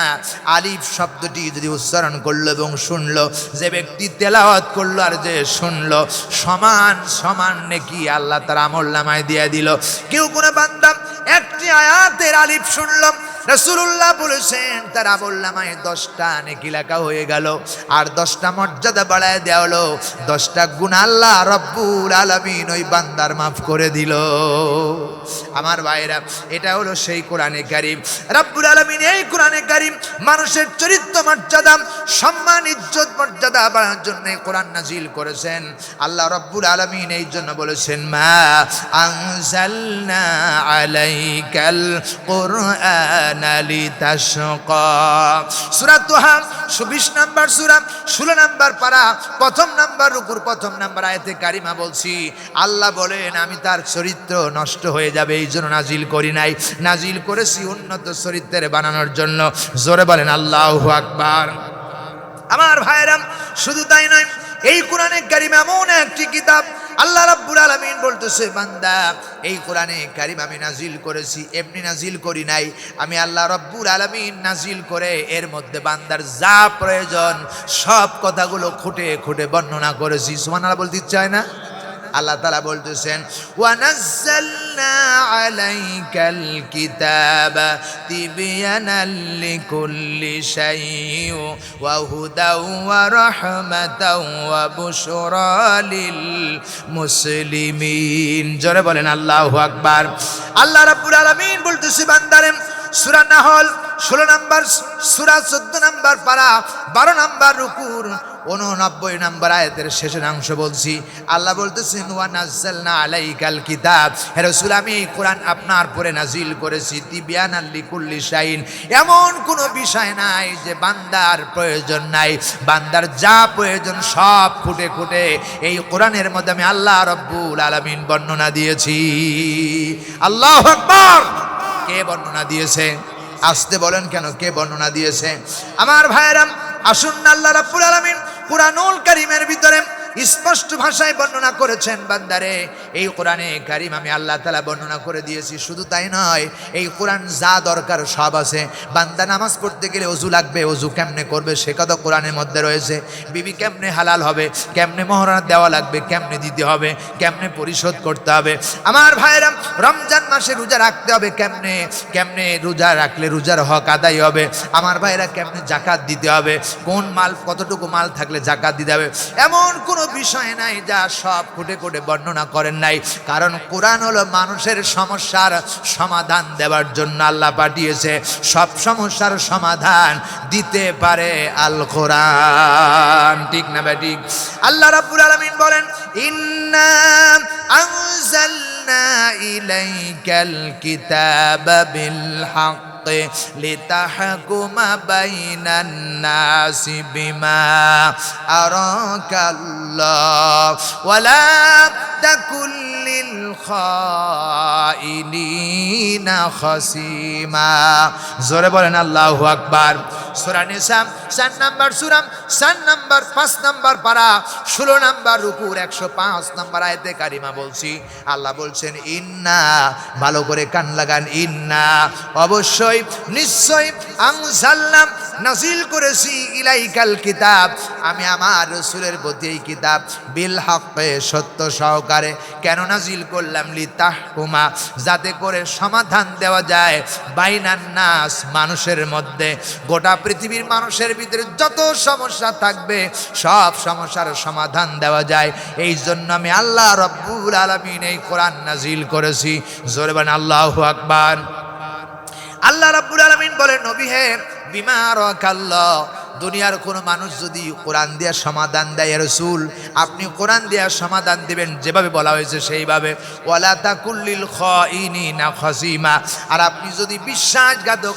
আলিফ শব্দটি যদি উচ্চারণ করলো এবং শুনলো, যে ব্যক্তি তেলাওয়াত করলো আর যে শুনলো, সমান সমান নেকি আল্লাহ তার আমলনামায় দিয়ে দিল। কেউ কোনো বান্দা একটি আয়াতের আলিফ শুনলো, রাসূলুল্লাহ বলেছেন তার আমলনামায় 10টা নেকি লেখা হয়ে গেল, আর 10টা মর্যাদা বাড়ায় দেওয়া হলো, 10টা গুনাহ আল্লাহ রব্বুল আলামিন ওই বান্দার মাফ করে দিল। আমার ভাইরা, এটা হলো সেই কোরআনে কারীম। রব্বুল আলামিন এই কোরআনে কারীম মানুষের চরিত্র মর্যাদা, সম্মান, ইজ্জত, মর্যাদা বাড়ানোর জন্য কোরআন নাজিল করেছেন। আল্লাহ রব্বুল আলামিন এই জন্য বলেছেন মা আনজালনা আলাইকাল কুরআন লিতাশকা। সূরা তোহা ২০ নম্বর সূরা ১৬ নম্বর পারা, প্রথম নম্বর রুকুর প্রথম নম্বর আয়াতে কারিমা বলছি, আল্লাহ বলেন আমি তার চরিত্র নষ্ট হয়ে যাবে এই জন্য নাজিল করি নাই, নাজিল করেছি উন্নত চরিত্রের বানানোর জন্য। জোরে বলেন আল্লাহু আকবার। আমার ভাইরা, শুধু তাই নয়, এই কোরআনে কারীম এমন একটি কিতাব, আল্লাহ রাব্বুল আলামিন বলতেছে বান্দা এই কোরআনে কারীম আমি নাজিল করেছি, এমনি নাজিল করি নাই, আমি আল্লাহ রাব্বুল আলামিন নাজিল করে এর মধ্যে বান্দার যা প্রয়োজন সব কথাগুলো খুঁটে খুঁটে বর্ণনা করেছি। সুবহানাল্লাহ বলতে ইচ্ছে হয় না? আল্লাহ তাআলা বলতেছেন ওয়া নাযালনা আলাইকাল কিতাবা তিবয়ানাল লিকুল্লি শাইইন ওয়া হুদাও ওয়া রাহমাতাও ওয়া বুশরা লিল মুসলিমিন। জোরে বলেন আল্লাহু আকবার। আল্লাহ রাব্বুল আলামিন বলতেছে বান্দারে সূরা নাহল 16 নম্বর সূরা 14 নম্বর পারা 12 নম্বর রুকুর 89 নম্বর আয়াতের শেষের অংশ বলছি। আল্লাহ বলতেছেন ওয়া নাযালনা আলাইকাল কিতাব, হে রাসূল আমি এই কোরআন আপনার পরে নাজিল করেছি তিবয়ানাল লিকুল্লি শাইইন, এমন কোনো বিষয় নাই যে বান্দার প্রয়োজন নাই, বান্দার যা প্রয়োজন সব খুঁটে খুঁটে এই কোরআনের মধ্যে আমি আল্লাহ রাব্বুল আলামিন বর্ণনা দিয়েছি। আল্লাহু আকবার। কে বর্ণনা দিয়েছে? আসতে বলেন কেন, কে বর্ণনা দিয়েছে? আমার ভাইয়েরা, আসুন আল্লাহ রাব্বুল আলামিন কুরআনুল কারীমের ভিতরে স্পষ্ট ভাষায় বর্ণনা করেছেন বান্দারে এই কোরআনে কারীম আমি আল্লাহ তাআলা বর্ণনা করে দিয়েছি। শুধু তাই নয়, এই কোরআন যা দরকার সব আছে। বান্দা নামাজ পড়তে গেলে ওযু লাগবে, ওযু কেমনে করবে সে কথা কোরআনের মধ্যে রয়েছে। বিবি কেমনে হালাল হবে, কেমনে মোহরানা দেওয়া লাগবে, কেমনে দিতে হবে, কেমনে পরিশোধ করতে হবে। আমার ভাইরা, রমজান মাসে রোজা রাখতে হবে কেমনে, কেমনে রোজা রাখলে রোজার হক আদায় হবে। আমার ভাইরা, কেমনে যাকাত দিতে হবে, কোন মাল কতটুকু মাল থাকলে যাকাত দিতে হবে, এমন কোন বিষয় নাই যা সব খুঁটে খুঁটে বর্ণনা করেন নাই। কারণ কোরআন হলো মানুষের সমস্যার সমাধান দেওয়ার জন্য আল্লাহ পাঠিয়েছে। সব সমস্যার সমাধান দিতে পারে আল কোরআন, ঠিক না বেঠিক? আল্লাহ রাব্বুল আলামিন বলেন ইন্না আনজালনা ইলাইকাল কিতাবা বিল হক লিতাহকুমা বাইনান নাসি বিমা আরাকাল্লাহ ওয়ালা তাকুল লিল খাইনিনা খাসিমা। জোরে বলেন আল্লাহু আকবার। সূরা নিসা 4 নম্বর সূরা 4 নম্বর 5 নম্বর পারা 16 নম্বর রুকুর 105 নম্বর আয়াতে কারিমা বলছি। আল্লাহ বলছেন ইন্না, ভালো করে কান লাগান, ইন্না অবশ্যই নিশ্চয় আনজালনা নাজিল করেছি ইলাইকাল কিতাব আমি আমার রাসূলের প্রতি এই কিতাব বিল হকে সত্য সহকারে। কেন নাজিল করলাম? লিতাহকুমা, যাতে করে সমাধান দেওয়া যায় বাইনান নাস, মানুষের মধ্যে। গোটা পৃথিবীর মানুষের ভিতরে যত সমস্যা থাকবে সব সমস্যার সমাধান দেওয়া যায়। এই জন্য আমি আল্লাহ রাব্বুল আলামিন এই কোরআন নাজিল করেছি। জোরে বলেন আল্লাহু আকবার। আল্লাহ রাব্বুল আলামিন বলেন নবী হে বিমা রাকাল্লাহ, দুনিয়ার কোনো মানুষ যদি কোরআন দিয়ে সমাধান দেয় রাসূল আপনি কোরআন দিয়ে সমাধান দিবেন যেভাবে বলা হয়েছে সেইভাবে। ওয়ালা তাকুল লিল খাইনিনা খাসিমা, আর আপনি যদি বিশ্বাসঘাতক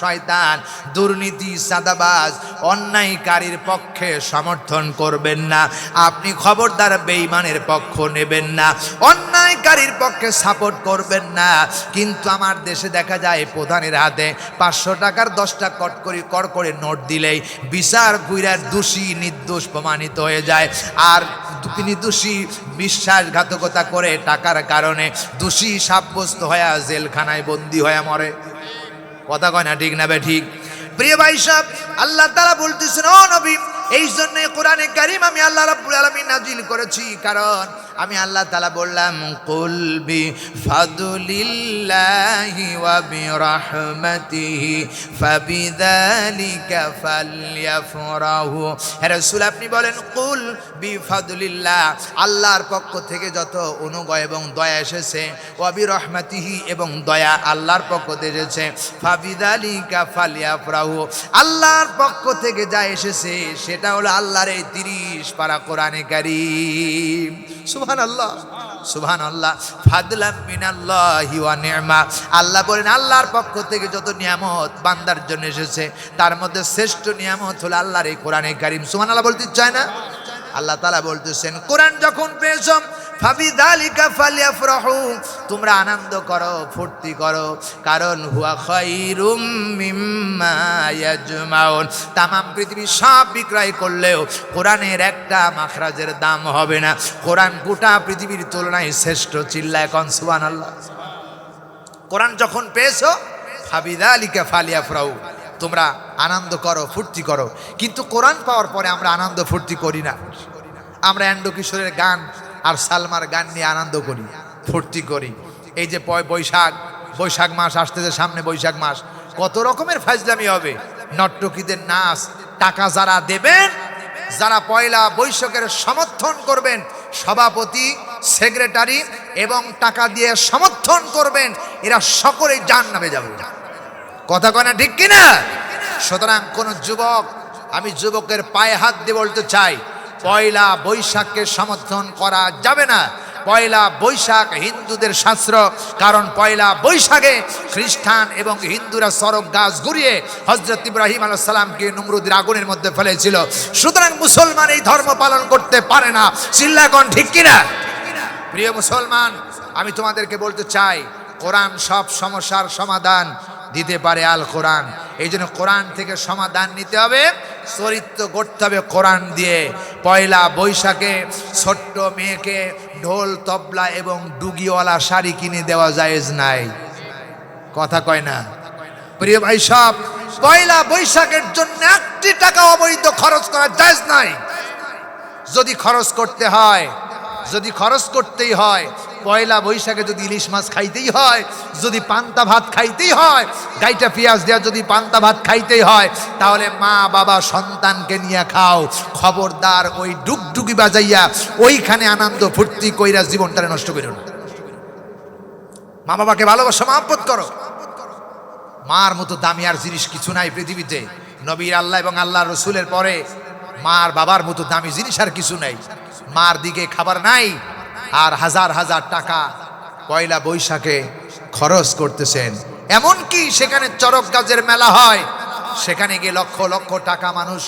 শয়তান দুর্নীতি সাদাবাজ অন্যায়কারীর পক্ষে সমর্থন করবেন না। আপনি খবরদার বেঈমানের পক্ষ নেবেন না, অন্যায়কারীর পক্ষে সাপোর্ট করবেন না। কিন্তু আমার দেশে দেখা যায় প্রধানের হাতে 500 টাকার 10টা কড়কড়ি নোট দিলেই বিচার কইরা দোষী নির্দোষ প্রমাণিত হয়ে যায়। আর তিনি দোষী বিশ্বাসঘাতকতা করে টাকার কারণে দোষী সাব্যস্ত হয়ে জেলখানায় বন্দী হয়ে মরে। কথা কয় না ঠিক না বে ঠিক? প্রিয় ভাই সাহেব, আল্লাহ তাআলা বলতেছেন, ও নবী, এই জন্য কোরআনে কারীম আমি আল্লাহ রাব্বুল আলামিন নাজিল করেছি, কারণ আমি আল্লাহ তাআলা বললাম, কুল বি ফাদলিল্লাহি ওয়া বিরাহমাতিহি ফাবিযালিকা ফালইফরাহু। হে রাসূল, আপনি বলেন কুল বি ফাদলিল্লাহ, আল্লাহর পক্ষ থেকে যত অনুগ্রহ এবং দয়া এসেছে, ওয়া বিরাহমাতিহি এবং দয়া আল্লাহর পক্ষ থেকে এসেছে, ফাবিযালিকা ফালইফরাহু, আল্লাহর পক্ষ থেকে যা এসেছে সেটা হলো আল্লাহর এই 30 পারা কোরআনে কারীম। সুবহানাল্লাহ, সুবহানাল্লাহ। ফাদলাম মিনাল্লাহি ওয়া নি'মা, আল্লাহ বলেন আল্লাহর পক্ষ থেকে যত নিয়ামত বান্দার জন্য এসেছে তার মধ্যে শ্রেষ্ঠ নিয়ামত হলো আল্লাহর এই কোরআনে কারীম। সুবহানাল্লাহ বলতে চায় না? আল্লাহ তাআলা বলতেছেন, কোরআন যখন পেয়েছো ফাবিযালিকা ফালইফরাহু, তোমরা আনন্দ করো, ফুর্তি করো, কারণ হুয়া খায়রুম মিম্মা ইয়াজমাউন। তামাম পৃথিবী সব বিক্রয় করলেও কোরআনের একটা মাখরাজের দাম হবে না। কোরআন গোটা পৃথিবীর তুলনায় শ্রেষ্ঠ। চিল্লায় কোন সুবহানাল্লাহ। কোরআন যখন পেয়েছো ফাবিযালিকা ফালইফরাহু, তোমরা আনন্দ করো, ফুর্তি করো। কিন্তু কোরআন পাওয়ার পরে আমরা আনন্দ ফুর্তি করি না। আমরা এন্ডো কিশোরের গান আর সালমার গান নিয়ে আনন্দ করি, ফুর্তি করি। এই যে বৈশাখ মাস আসতেছে, সামনে বৈশাখ মাস, কত রকমের ফাজলামি হবে। নর্তকীদের নাচ, টাকা যারা দেবেন, যারা পয়লা বৈশাখের সমর্থন করবেন, সভাপতি, সেক্রেটারি এবং টাকা দিয়ে সমর্থন করবেন, এরা সকলেই জাহান্নামে যাবে। কথা কয় না ঠিক কিনা? সুতরাং কোন যুবক, আমি যুবকের পায়ে হাত দিয়ে বলতে চাই, পয়লা বৈশাখকে সমর্থন করা যাবে না। পয়লা বৈশাখ হিন্দুদের শাস্ত্র, কারণ পয়লা বৈশাখে খ্রিস্টান এবং হিন্দুরা সরক গাছ ঘুরিয়ে হযরত ইব্রাহিম আলাইহিস সালামকে নমরুদের আগুনের মধ্যে ফেলেছিল। সুতরাং মুসলমান এই ধর্ম পালন করতে পারে না। চিল্লায় কোন ঠিক কিনা? প্রিয় মুসলমান, আমি তোমাদেরকে বলতে চাই, কোরআন সব সমস্যার সমাধান দিতে পারে। আল কোরআন, এই জন্য কোরআন থেকে সমাধান নিতে হবে, চরিত্র গড়তে হবে কোরআন দিয়ে। পয়লা বৈশাখে ছোট্ট মেয়েকে ঢোল, তবলা এবং ডুগিওয়ালা শাড়ি কিনে দেওয়া জায়েজ নাই। কথা কয় না? প্রিয় ভাই সব, পয়লা বৈশাখের জন্য 1 টাকা অবৈধ খরচ করা জায়েজ নাই। যদি খরচ করতে হয়, যদি খরচ করতেই হয়, পয়লা বৈশাখে যদি ইলিশ মাছ খাইতেই হয়, যদি পান্তা ভাত খাইতেই হয়, গাইটা পেঁয়াজ দেওয়া যদি পান্তা ভাত খাইতেই হয়, তাহলে মা বাবা সন্তানকে নিয়ে খাও। খবরদার ওই ডুগডুগি বাজাইয়া ওইখানে আনন্দ ফুর্তি কইরা জীবনটারে নষ্ট করো না। মা বাবাকে ভালোবাসা, মহব্বত করো। মার মতো দামি আর জিনিস কিছু নাই পৃথিবীতে। নবীর আল্লাহ এবং আল্লাহ রসুলের পরে মার বাবার মতো দামি জিনিস আর কিছু নাই। মার দিকে খাবার নাই, আর হাজার হাজার টাকা পয়লা বৈশাখে খরচ করতেছেন। এমনকি সেখানে চরক গাছের মেলা হয়, সেখানে গিয়ে লক্ষ লক্ষ টাকা মানুষ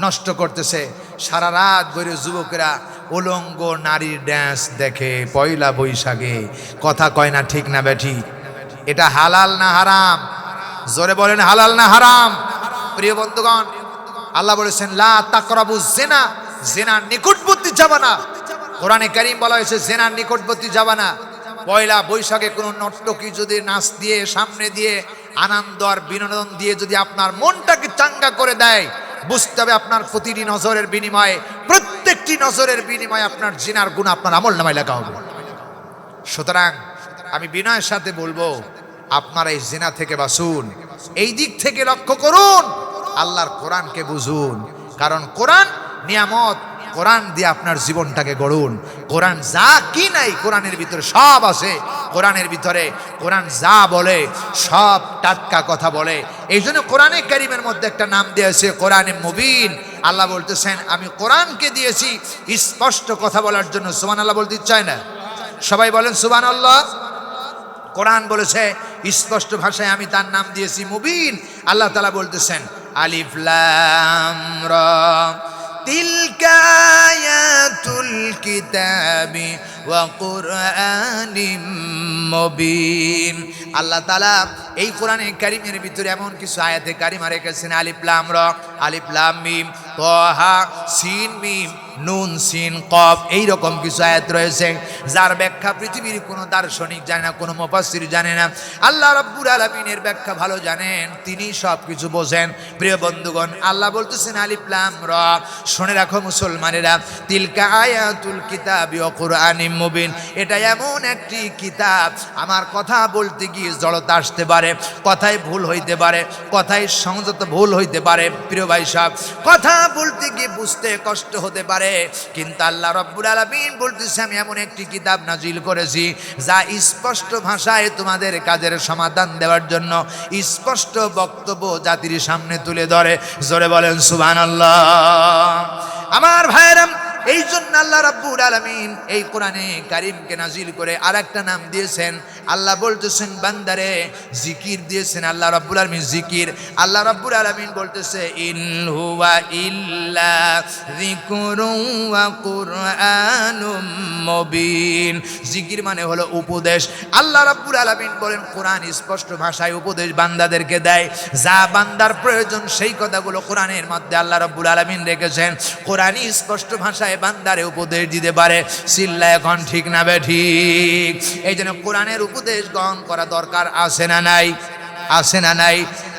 নষ্ট করতেছে। সারা রাত ধরে যুবকেরা উলঙ্গ নারীর ড্যান্স দেখে পয়লা বৈশাখে। কথা কয় না ঠিক না বেঠি? এটা হালাল না হারাম? জোরে বলেন, হালাল না হারাম? প্রিয় বন্ধুগণ, আল্লাহ বলেছেন লা তাকরাবুজ জিনা, জিনার নিকটবর্তী যাবা না। কোরআনে কারীম বলা হয়েছে জিনার নিকটবর্তী যাবা না। পয়লা বৈশাখে কোনো নর্তকী যদি নাচ দিয়ে, সামনে দিয়ে আনন্দ আর বিনোদন দিয়ে যদি আপনার মনটাকে চাঙ্গা করে দেয়, বুঝতে হবে আপনার প্রতিটি নজরের বিনিময়ে, প্রত্যেকটি নজরের বিনিময়ে আপনার জিনার গুণ আপনার আমলনামায় লেখা হবে। সুতরাং আমি বিনয়ের সাথে বলবো, আপনারা এই জিনা থেকে বাঁচুন, এই দিক থেকে লক্ষ্য করুন, আল্লাহর কোরআনকে বুঝুন। কারণ কোরআন নিয়ামত, কোরআন দিয়ে আপনার জীবনটাকে গড়ুন। কোরআন যা কি নাই কোরআনের ভিতরে সব আছে। কোরআনের ভিতরে কোরআন যা বলে সব টাটকা কথা বলে। এই জন্য কোরআনে কারীমের মধ্যে একটা নাম দিয়েছে কোরআনে মুবিন। আল্লাহ বলতেছেন আমি কোরআনকে দিয়েছি স্পষ্ট কথা বলার জন্য। সুবহানাল্লাহ বলতে চায় না? সবাই বলেন সুবহানাল্লাহ। কোরআন বলেছে স্পষ্ট ভাষায় আমি তার নাম দিয়েছি মুবিন। আল্লাহ তাআলা বলতেছেন আলিফ লাম রা তিলকা আয়াতুল কিতাবি ওয়া কুরআনিম মুবিন। আল্লাহ তাআলা এই কোরআনে কারিমের ভিতরে এমন কিছু আয়াতে কারিমা রেখেছেন, আলিফ লাম র, আলিফ লাম মিম, তাহা সিন মিম, নুন সিন কফ, এইরকম কিছু আয়াত রয়েছে যার ব্যাখ্যা পৃথিবীর কোনো দার্শনিক জানে না, কোনো মুফাসসির জানে না। আল্লাহ রাব্বুল আলামিনের ব্যাখ্যা ভালো জানেন, তিনি সব কিছু বোঝেন। প্রিয় বন্ধুগণ, আল্লাহ বলতেছেন আলিফ লাম র, শুনে রাখো মুসলমানেরা, তিলকা আয়াতুল কিতাবি ওয়া কুরআনিম মুবিন, এটা এমন একটি কিতাব, আমার কথা বলতে গিয়ে জড়তা আসতে পারে, কথায় ভুল হইতে পারে, কথায় সংযত ভুল হইতে পারে, প্রিয় ভাই সাহেব, কথা বলতে গিয়ে বুঝতে কষ্ট হতে পারে, কিন্তু আল্লাহ রাব্বুল আলামিন বলতেছে আমি এমন একটি কিতাব নাজিল করেছি যা স্পষ্ট ভাষায় তোমাদের কাজের সমাধান দেওয়ার জন্য স্পষ্ট বক্তব্য জাতির সামনে তুলে ধরে। জোরে বলেন সুবহানাল্লাহ। আমার ভাইরা, এই জন্য আল্লাহ রাব্বুল আলামিন এই কোরআনে কারিমকে নাজিল করে আরেকটা নাম দিয়েছেন। আল্লাহ বলতেছেন বান্দারে জিকির দিয়েছেন, আল্লাহ রাব্বুল আলামিন জিকির। আল্লাহ রাব্বুল আলামিন বলতেছে ইন হুয়া ইল্লা যিকরুন ওয়া কুরআনুম মুবিন। জিকির মানে হলো উপদেশ। আল্লাহ রাব্বুল আলামিন বলেন কোরআন স্পষ্ট ভাষায় উপদেশ বান্দাদেরকে দেয়, যা বান্দার প্রয়োজন সেই কথাগুলো কোরআনের মধ্যে আল্লাহ রাব্বুল আলামিন রেখেছেন। কোরআনই স্পষ্ট ভাষায় বান্দারে উপদেশ দিতে পারে। চিল্লা এখন ঠিক না বে ঠিক? এই জন্য কোরআনের উপদেশ গ্রহণ করা দরকার আছে না নাই? আছে না নাই?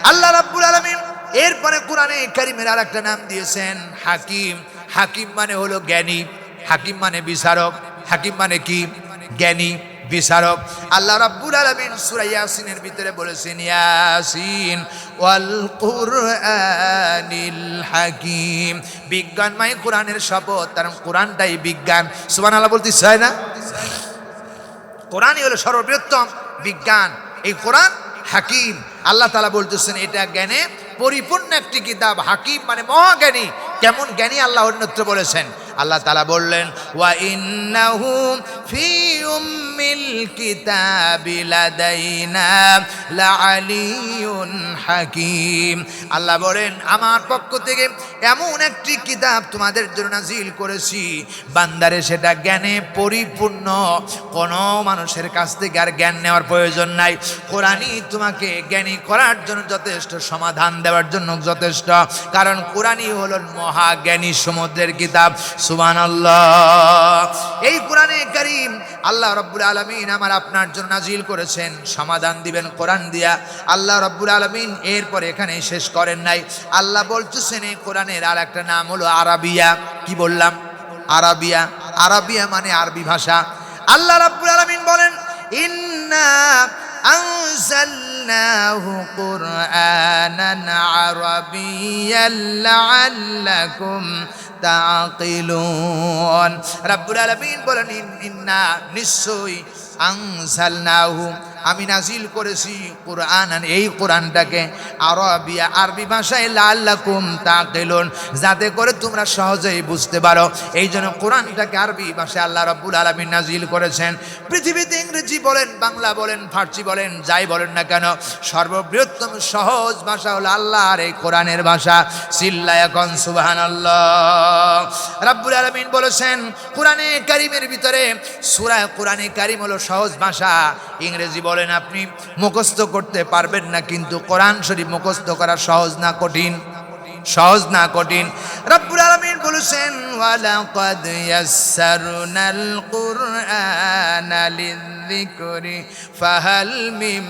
আল্লাহ রাব্বুল আলামিন এরপরে কোরআনে কারিমের আরেকটা নাম দিয়েছেন হাকিম। হাকিম মানে হলো জ্ঞানী, হাকিম মানে বিচারক। হাকিম মানে কি? জ্ঞানী, বিচারক। আল্লাহ রাব্বুল আলামিন সূরা ইয়াসিনের ভিতরে বলেছেন ইয়াসিন ওয়াল কুরআনিল হাকিম। বিজ্ঞানময় কোরআনের শপথ, কারণ কোরআনটাই বিজ্ঞান। সুবহানাল্লাহ বলতে চায় না? কোরআনই হলো সর্ববৃহত্তম বিজ্ঞান। এই কোরআন হাকিম। আল্লাহ তাআলা বলতেছেন এটা জ্ঞানে পরিপূর্ণ একটি কিতাব। হাকিম মানে মহাজ্ঞানী। কেমন জ্ঞানী আল্লাহ অন্যত্র বলেছেন। আল্লাহ তাআলা বললেন ওয়া ইন্নাহু ফি উম্মিল কিতাবি লাদাইনা লাআলিয়ুন হাকিম। আল্লাহ বলেন আমার পক্ষ থেকে এমন একটি কিতাব তোমাদের জন্য নাজিল করেছি, বান্দারে সেটা জ্ঞানে পরিপূর্ণ। কোনো মানুষের কাছ থেকে আর জ্ঞান নেওয়ার প্রয়োজন নাই। কোরআনই তোমাকে জ্ঞানী করার জন্য যথেষ্ট, সমাধান দেওয়ার জন্য যথেষ্ট। কারণ কোরআনই হলো মহাজ্ঞানী সমুদ্রের কিতাব। সুবহানাল্লাহ। এই কোরআনে কারীম আল্লাহ রাব্বুল আলামিন আমার আপনার জন্য নাজিল করেছেন, সমাধান দিবেন কোরআন দিয়া। আল্লাহ রাব্বুল আলামিন এরপর এখানে শেষ করেন নাই। আল্লাহ বলতেছেন এই কোরআনের আর একটা নাম হলো আরাবিয়া। কি বললাম? আরাবিয়া। আরাবিয়া মানে আরবি ভাষা। আল্লাহ রাব্বুল আলামিন বলেন ইন্না আনজালনাহু কুরআনান আরাবিয়্যান লাআল্লাকুম তাকিলুন। রাব্বুল আলামিন বলেন ইন্না নিশ্চয়ই আনজালনাহু আমি নাজিল করেছি কুরআনান এই কোরআনটাকে আরাবিয়া আরবি ভাষায় লাআল্লাকুম তাকিলুন যাতে করে তোমরা সহজেই বুঝতে পারো। এই জন্য কোরআনটাকে আরবি ভাষায় আল্লাহ রাব্বুল আলামিন নাজিল করেছেন। পৃথিবীতে ইংরেজি বলেন, বাংলা বলেন, ফার্সি বলেন, যাই বলেন না কেন, সর্ববৃহত্তম সহজ ভাষা হলো আল্লাহর এই কোরআনের ভাষা। চিল্লায়া এখন সুবহানাল্লাহ। রাব্বুল আলামিন বলেছেন কোরআনে কারীমের ভিতরে সূরা কোরআনে কারীম হলো সহজ ভাষা। ইংরেজি বলেন আপনি মুখস্থ করতে পারবেন না, কিন্তু কোরআন শরীফ মুখস্থ করা সহজ না কঠিন? সহজ না কঠিন? রব্বুল আলামিন বলেছেন ওয়ালাকাদ ইয়াসসারনাল কুরআনা লিযিকরি ফাহাল মিম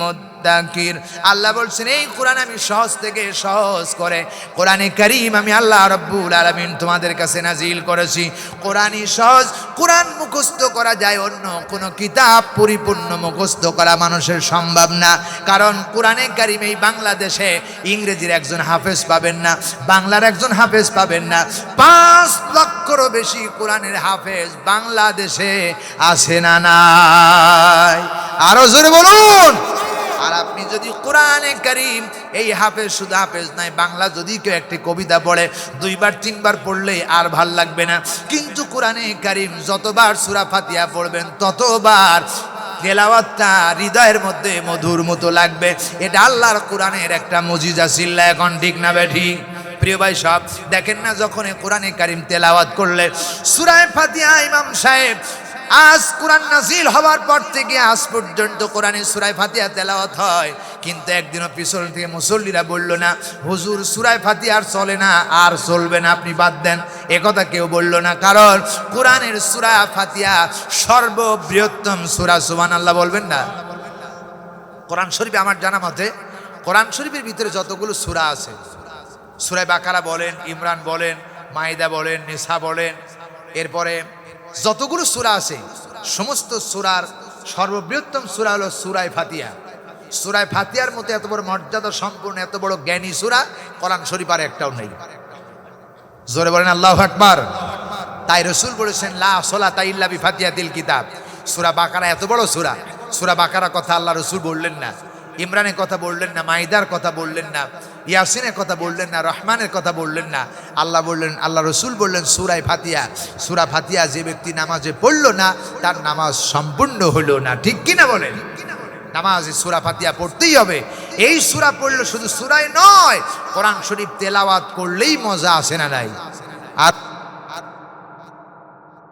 মুদ্দাকির। আল্লাহ বলছেন এই কোরআন আমি সহজ থেকে সহজ করে কোরআনে কারীম আমি আল্লাহ রব্বুল আলামিন তোমাদের কাছে নাজিল করেছি। কোরআনই সহজ। কোরআন মুখস্থ করা যায়, অন্য কোনো কিতাব পরিপূর্ণ মুখস্থ করা মানুষের সম্ভব না। কারণ কোরআনে কারীম এই বাংলাদেশে ইংরেজির একজন হাফেজ পাবেন না, বাংলার একজন হাফেজ পাবেন না। 5 লক্ষেরও বেশি কোরআনের হাফেজ বাংলাদেশে আছে না নাই? আরো জোরে বলুন। আর আপনি যদি কোরআনে কারীম এই হাফেজ, শুধু হাফেজ নাই, বাংলা যদি কেউ একটি কবিতা পড়ে 2বার 3বার পড়লে আর ভাল লাগবে না। কিন্তু কোরআনে কারীম যতবার সূরা ফাতিহা পড়বেন ততবার তেলাওয়াতটা হৃদয়ের মধ্যে মধুর মতো লাগবে। এটা আল্লাহর কোরআনের একটা মুজিজা। চিল্লা এখন ঠিক না বেঠি? প্রিয় ভাই সব দেখেন না, যখন কোরআনে কারীম তেলাওয়াত করলে সূরা ফাতিহা ইমাম সাহেব আজ কোরআন নাজিল হওয়ার পর থেকে আজ পর্যন্ত কোরআনের সূরা ফাতিহা তেলাওয়াত হয়, কিন্তু একদিনও পিছন থেকে মুসল্লিরা বলল না হুজুর সূরা ফাতিহা আর চলে না, আর চলবে না, আপনি বাদ দেন, একথা কেউ বলল না। কারণ কোরআনের সূরা ফাতিহা সর্ববৃহত্তম সূরা। সুবহানাল্লাহ বলবেন না? কোরআন শরীফে আমার জানা মতে কোরআন শরীফের ভিতরে যতগুলো সূরা আছে, সূরা বাকারা বলেন, ইমরান বলেন, মাইদা বলেন, নিসা বলেন, এরপরে যতগুলো সূরা আছে সমস্ত সূরার সর্ববৃহত্তম সূরা হলো সূরা ফাতিহা। সূরা ফাতিহার মতো এত বড় মর্যাদা সম্পূর্ণ, এত বড় জ্ঞানী সূরা কোরআন শরীফ আর একটাও নেই। জোরে বলেন আল্লাহু আকবার। তাই রাসূল বলেছেন লা সালাতা ইল্লা বিফাতিহাতিল কিতাব। সূরা বাকারা এত বড় সূরা, সূরা বাকারা কথা আল্লাহ রাসূল বললেন না, ইমরানের কথা বললেন না, মাইদার কথা বললেন না, ইয়াসিনের কথা বললেন না, রহমানের কথা বললেন না। আল্লাহ বললেন, আল্লাহ রসুল বললেন সূরা ফাতিহা। সূরা ফাতিহা যে ব্যক্তি নামাজে পড়লো না তার নামাজ সম্পূর্ণ হলো না। ঠিক কিনা বলেন? নামাজে সূরা ফাতিহা পড়তেই হবে। এই সূরা পড়লে শুধু সূরাই নয়, কোরআন শরীফ তেলাওয়াত করলেই মজা আসে না নাই? আর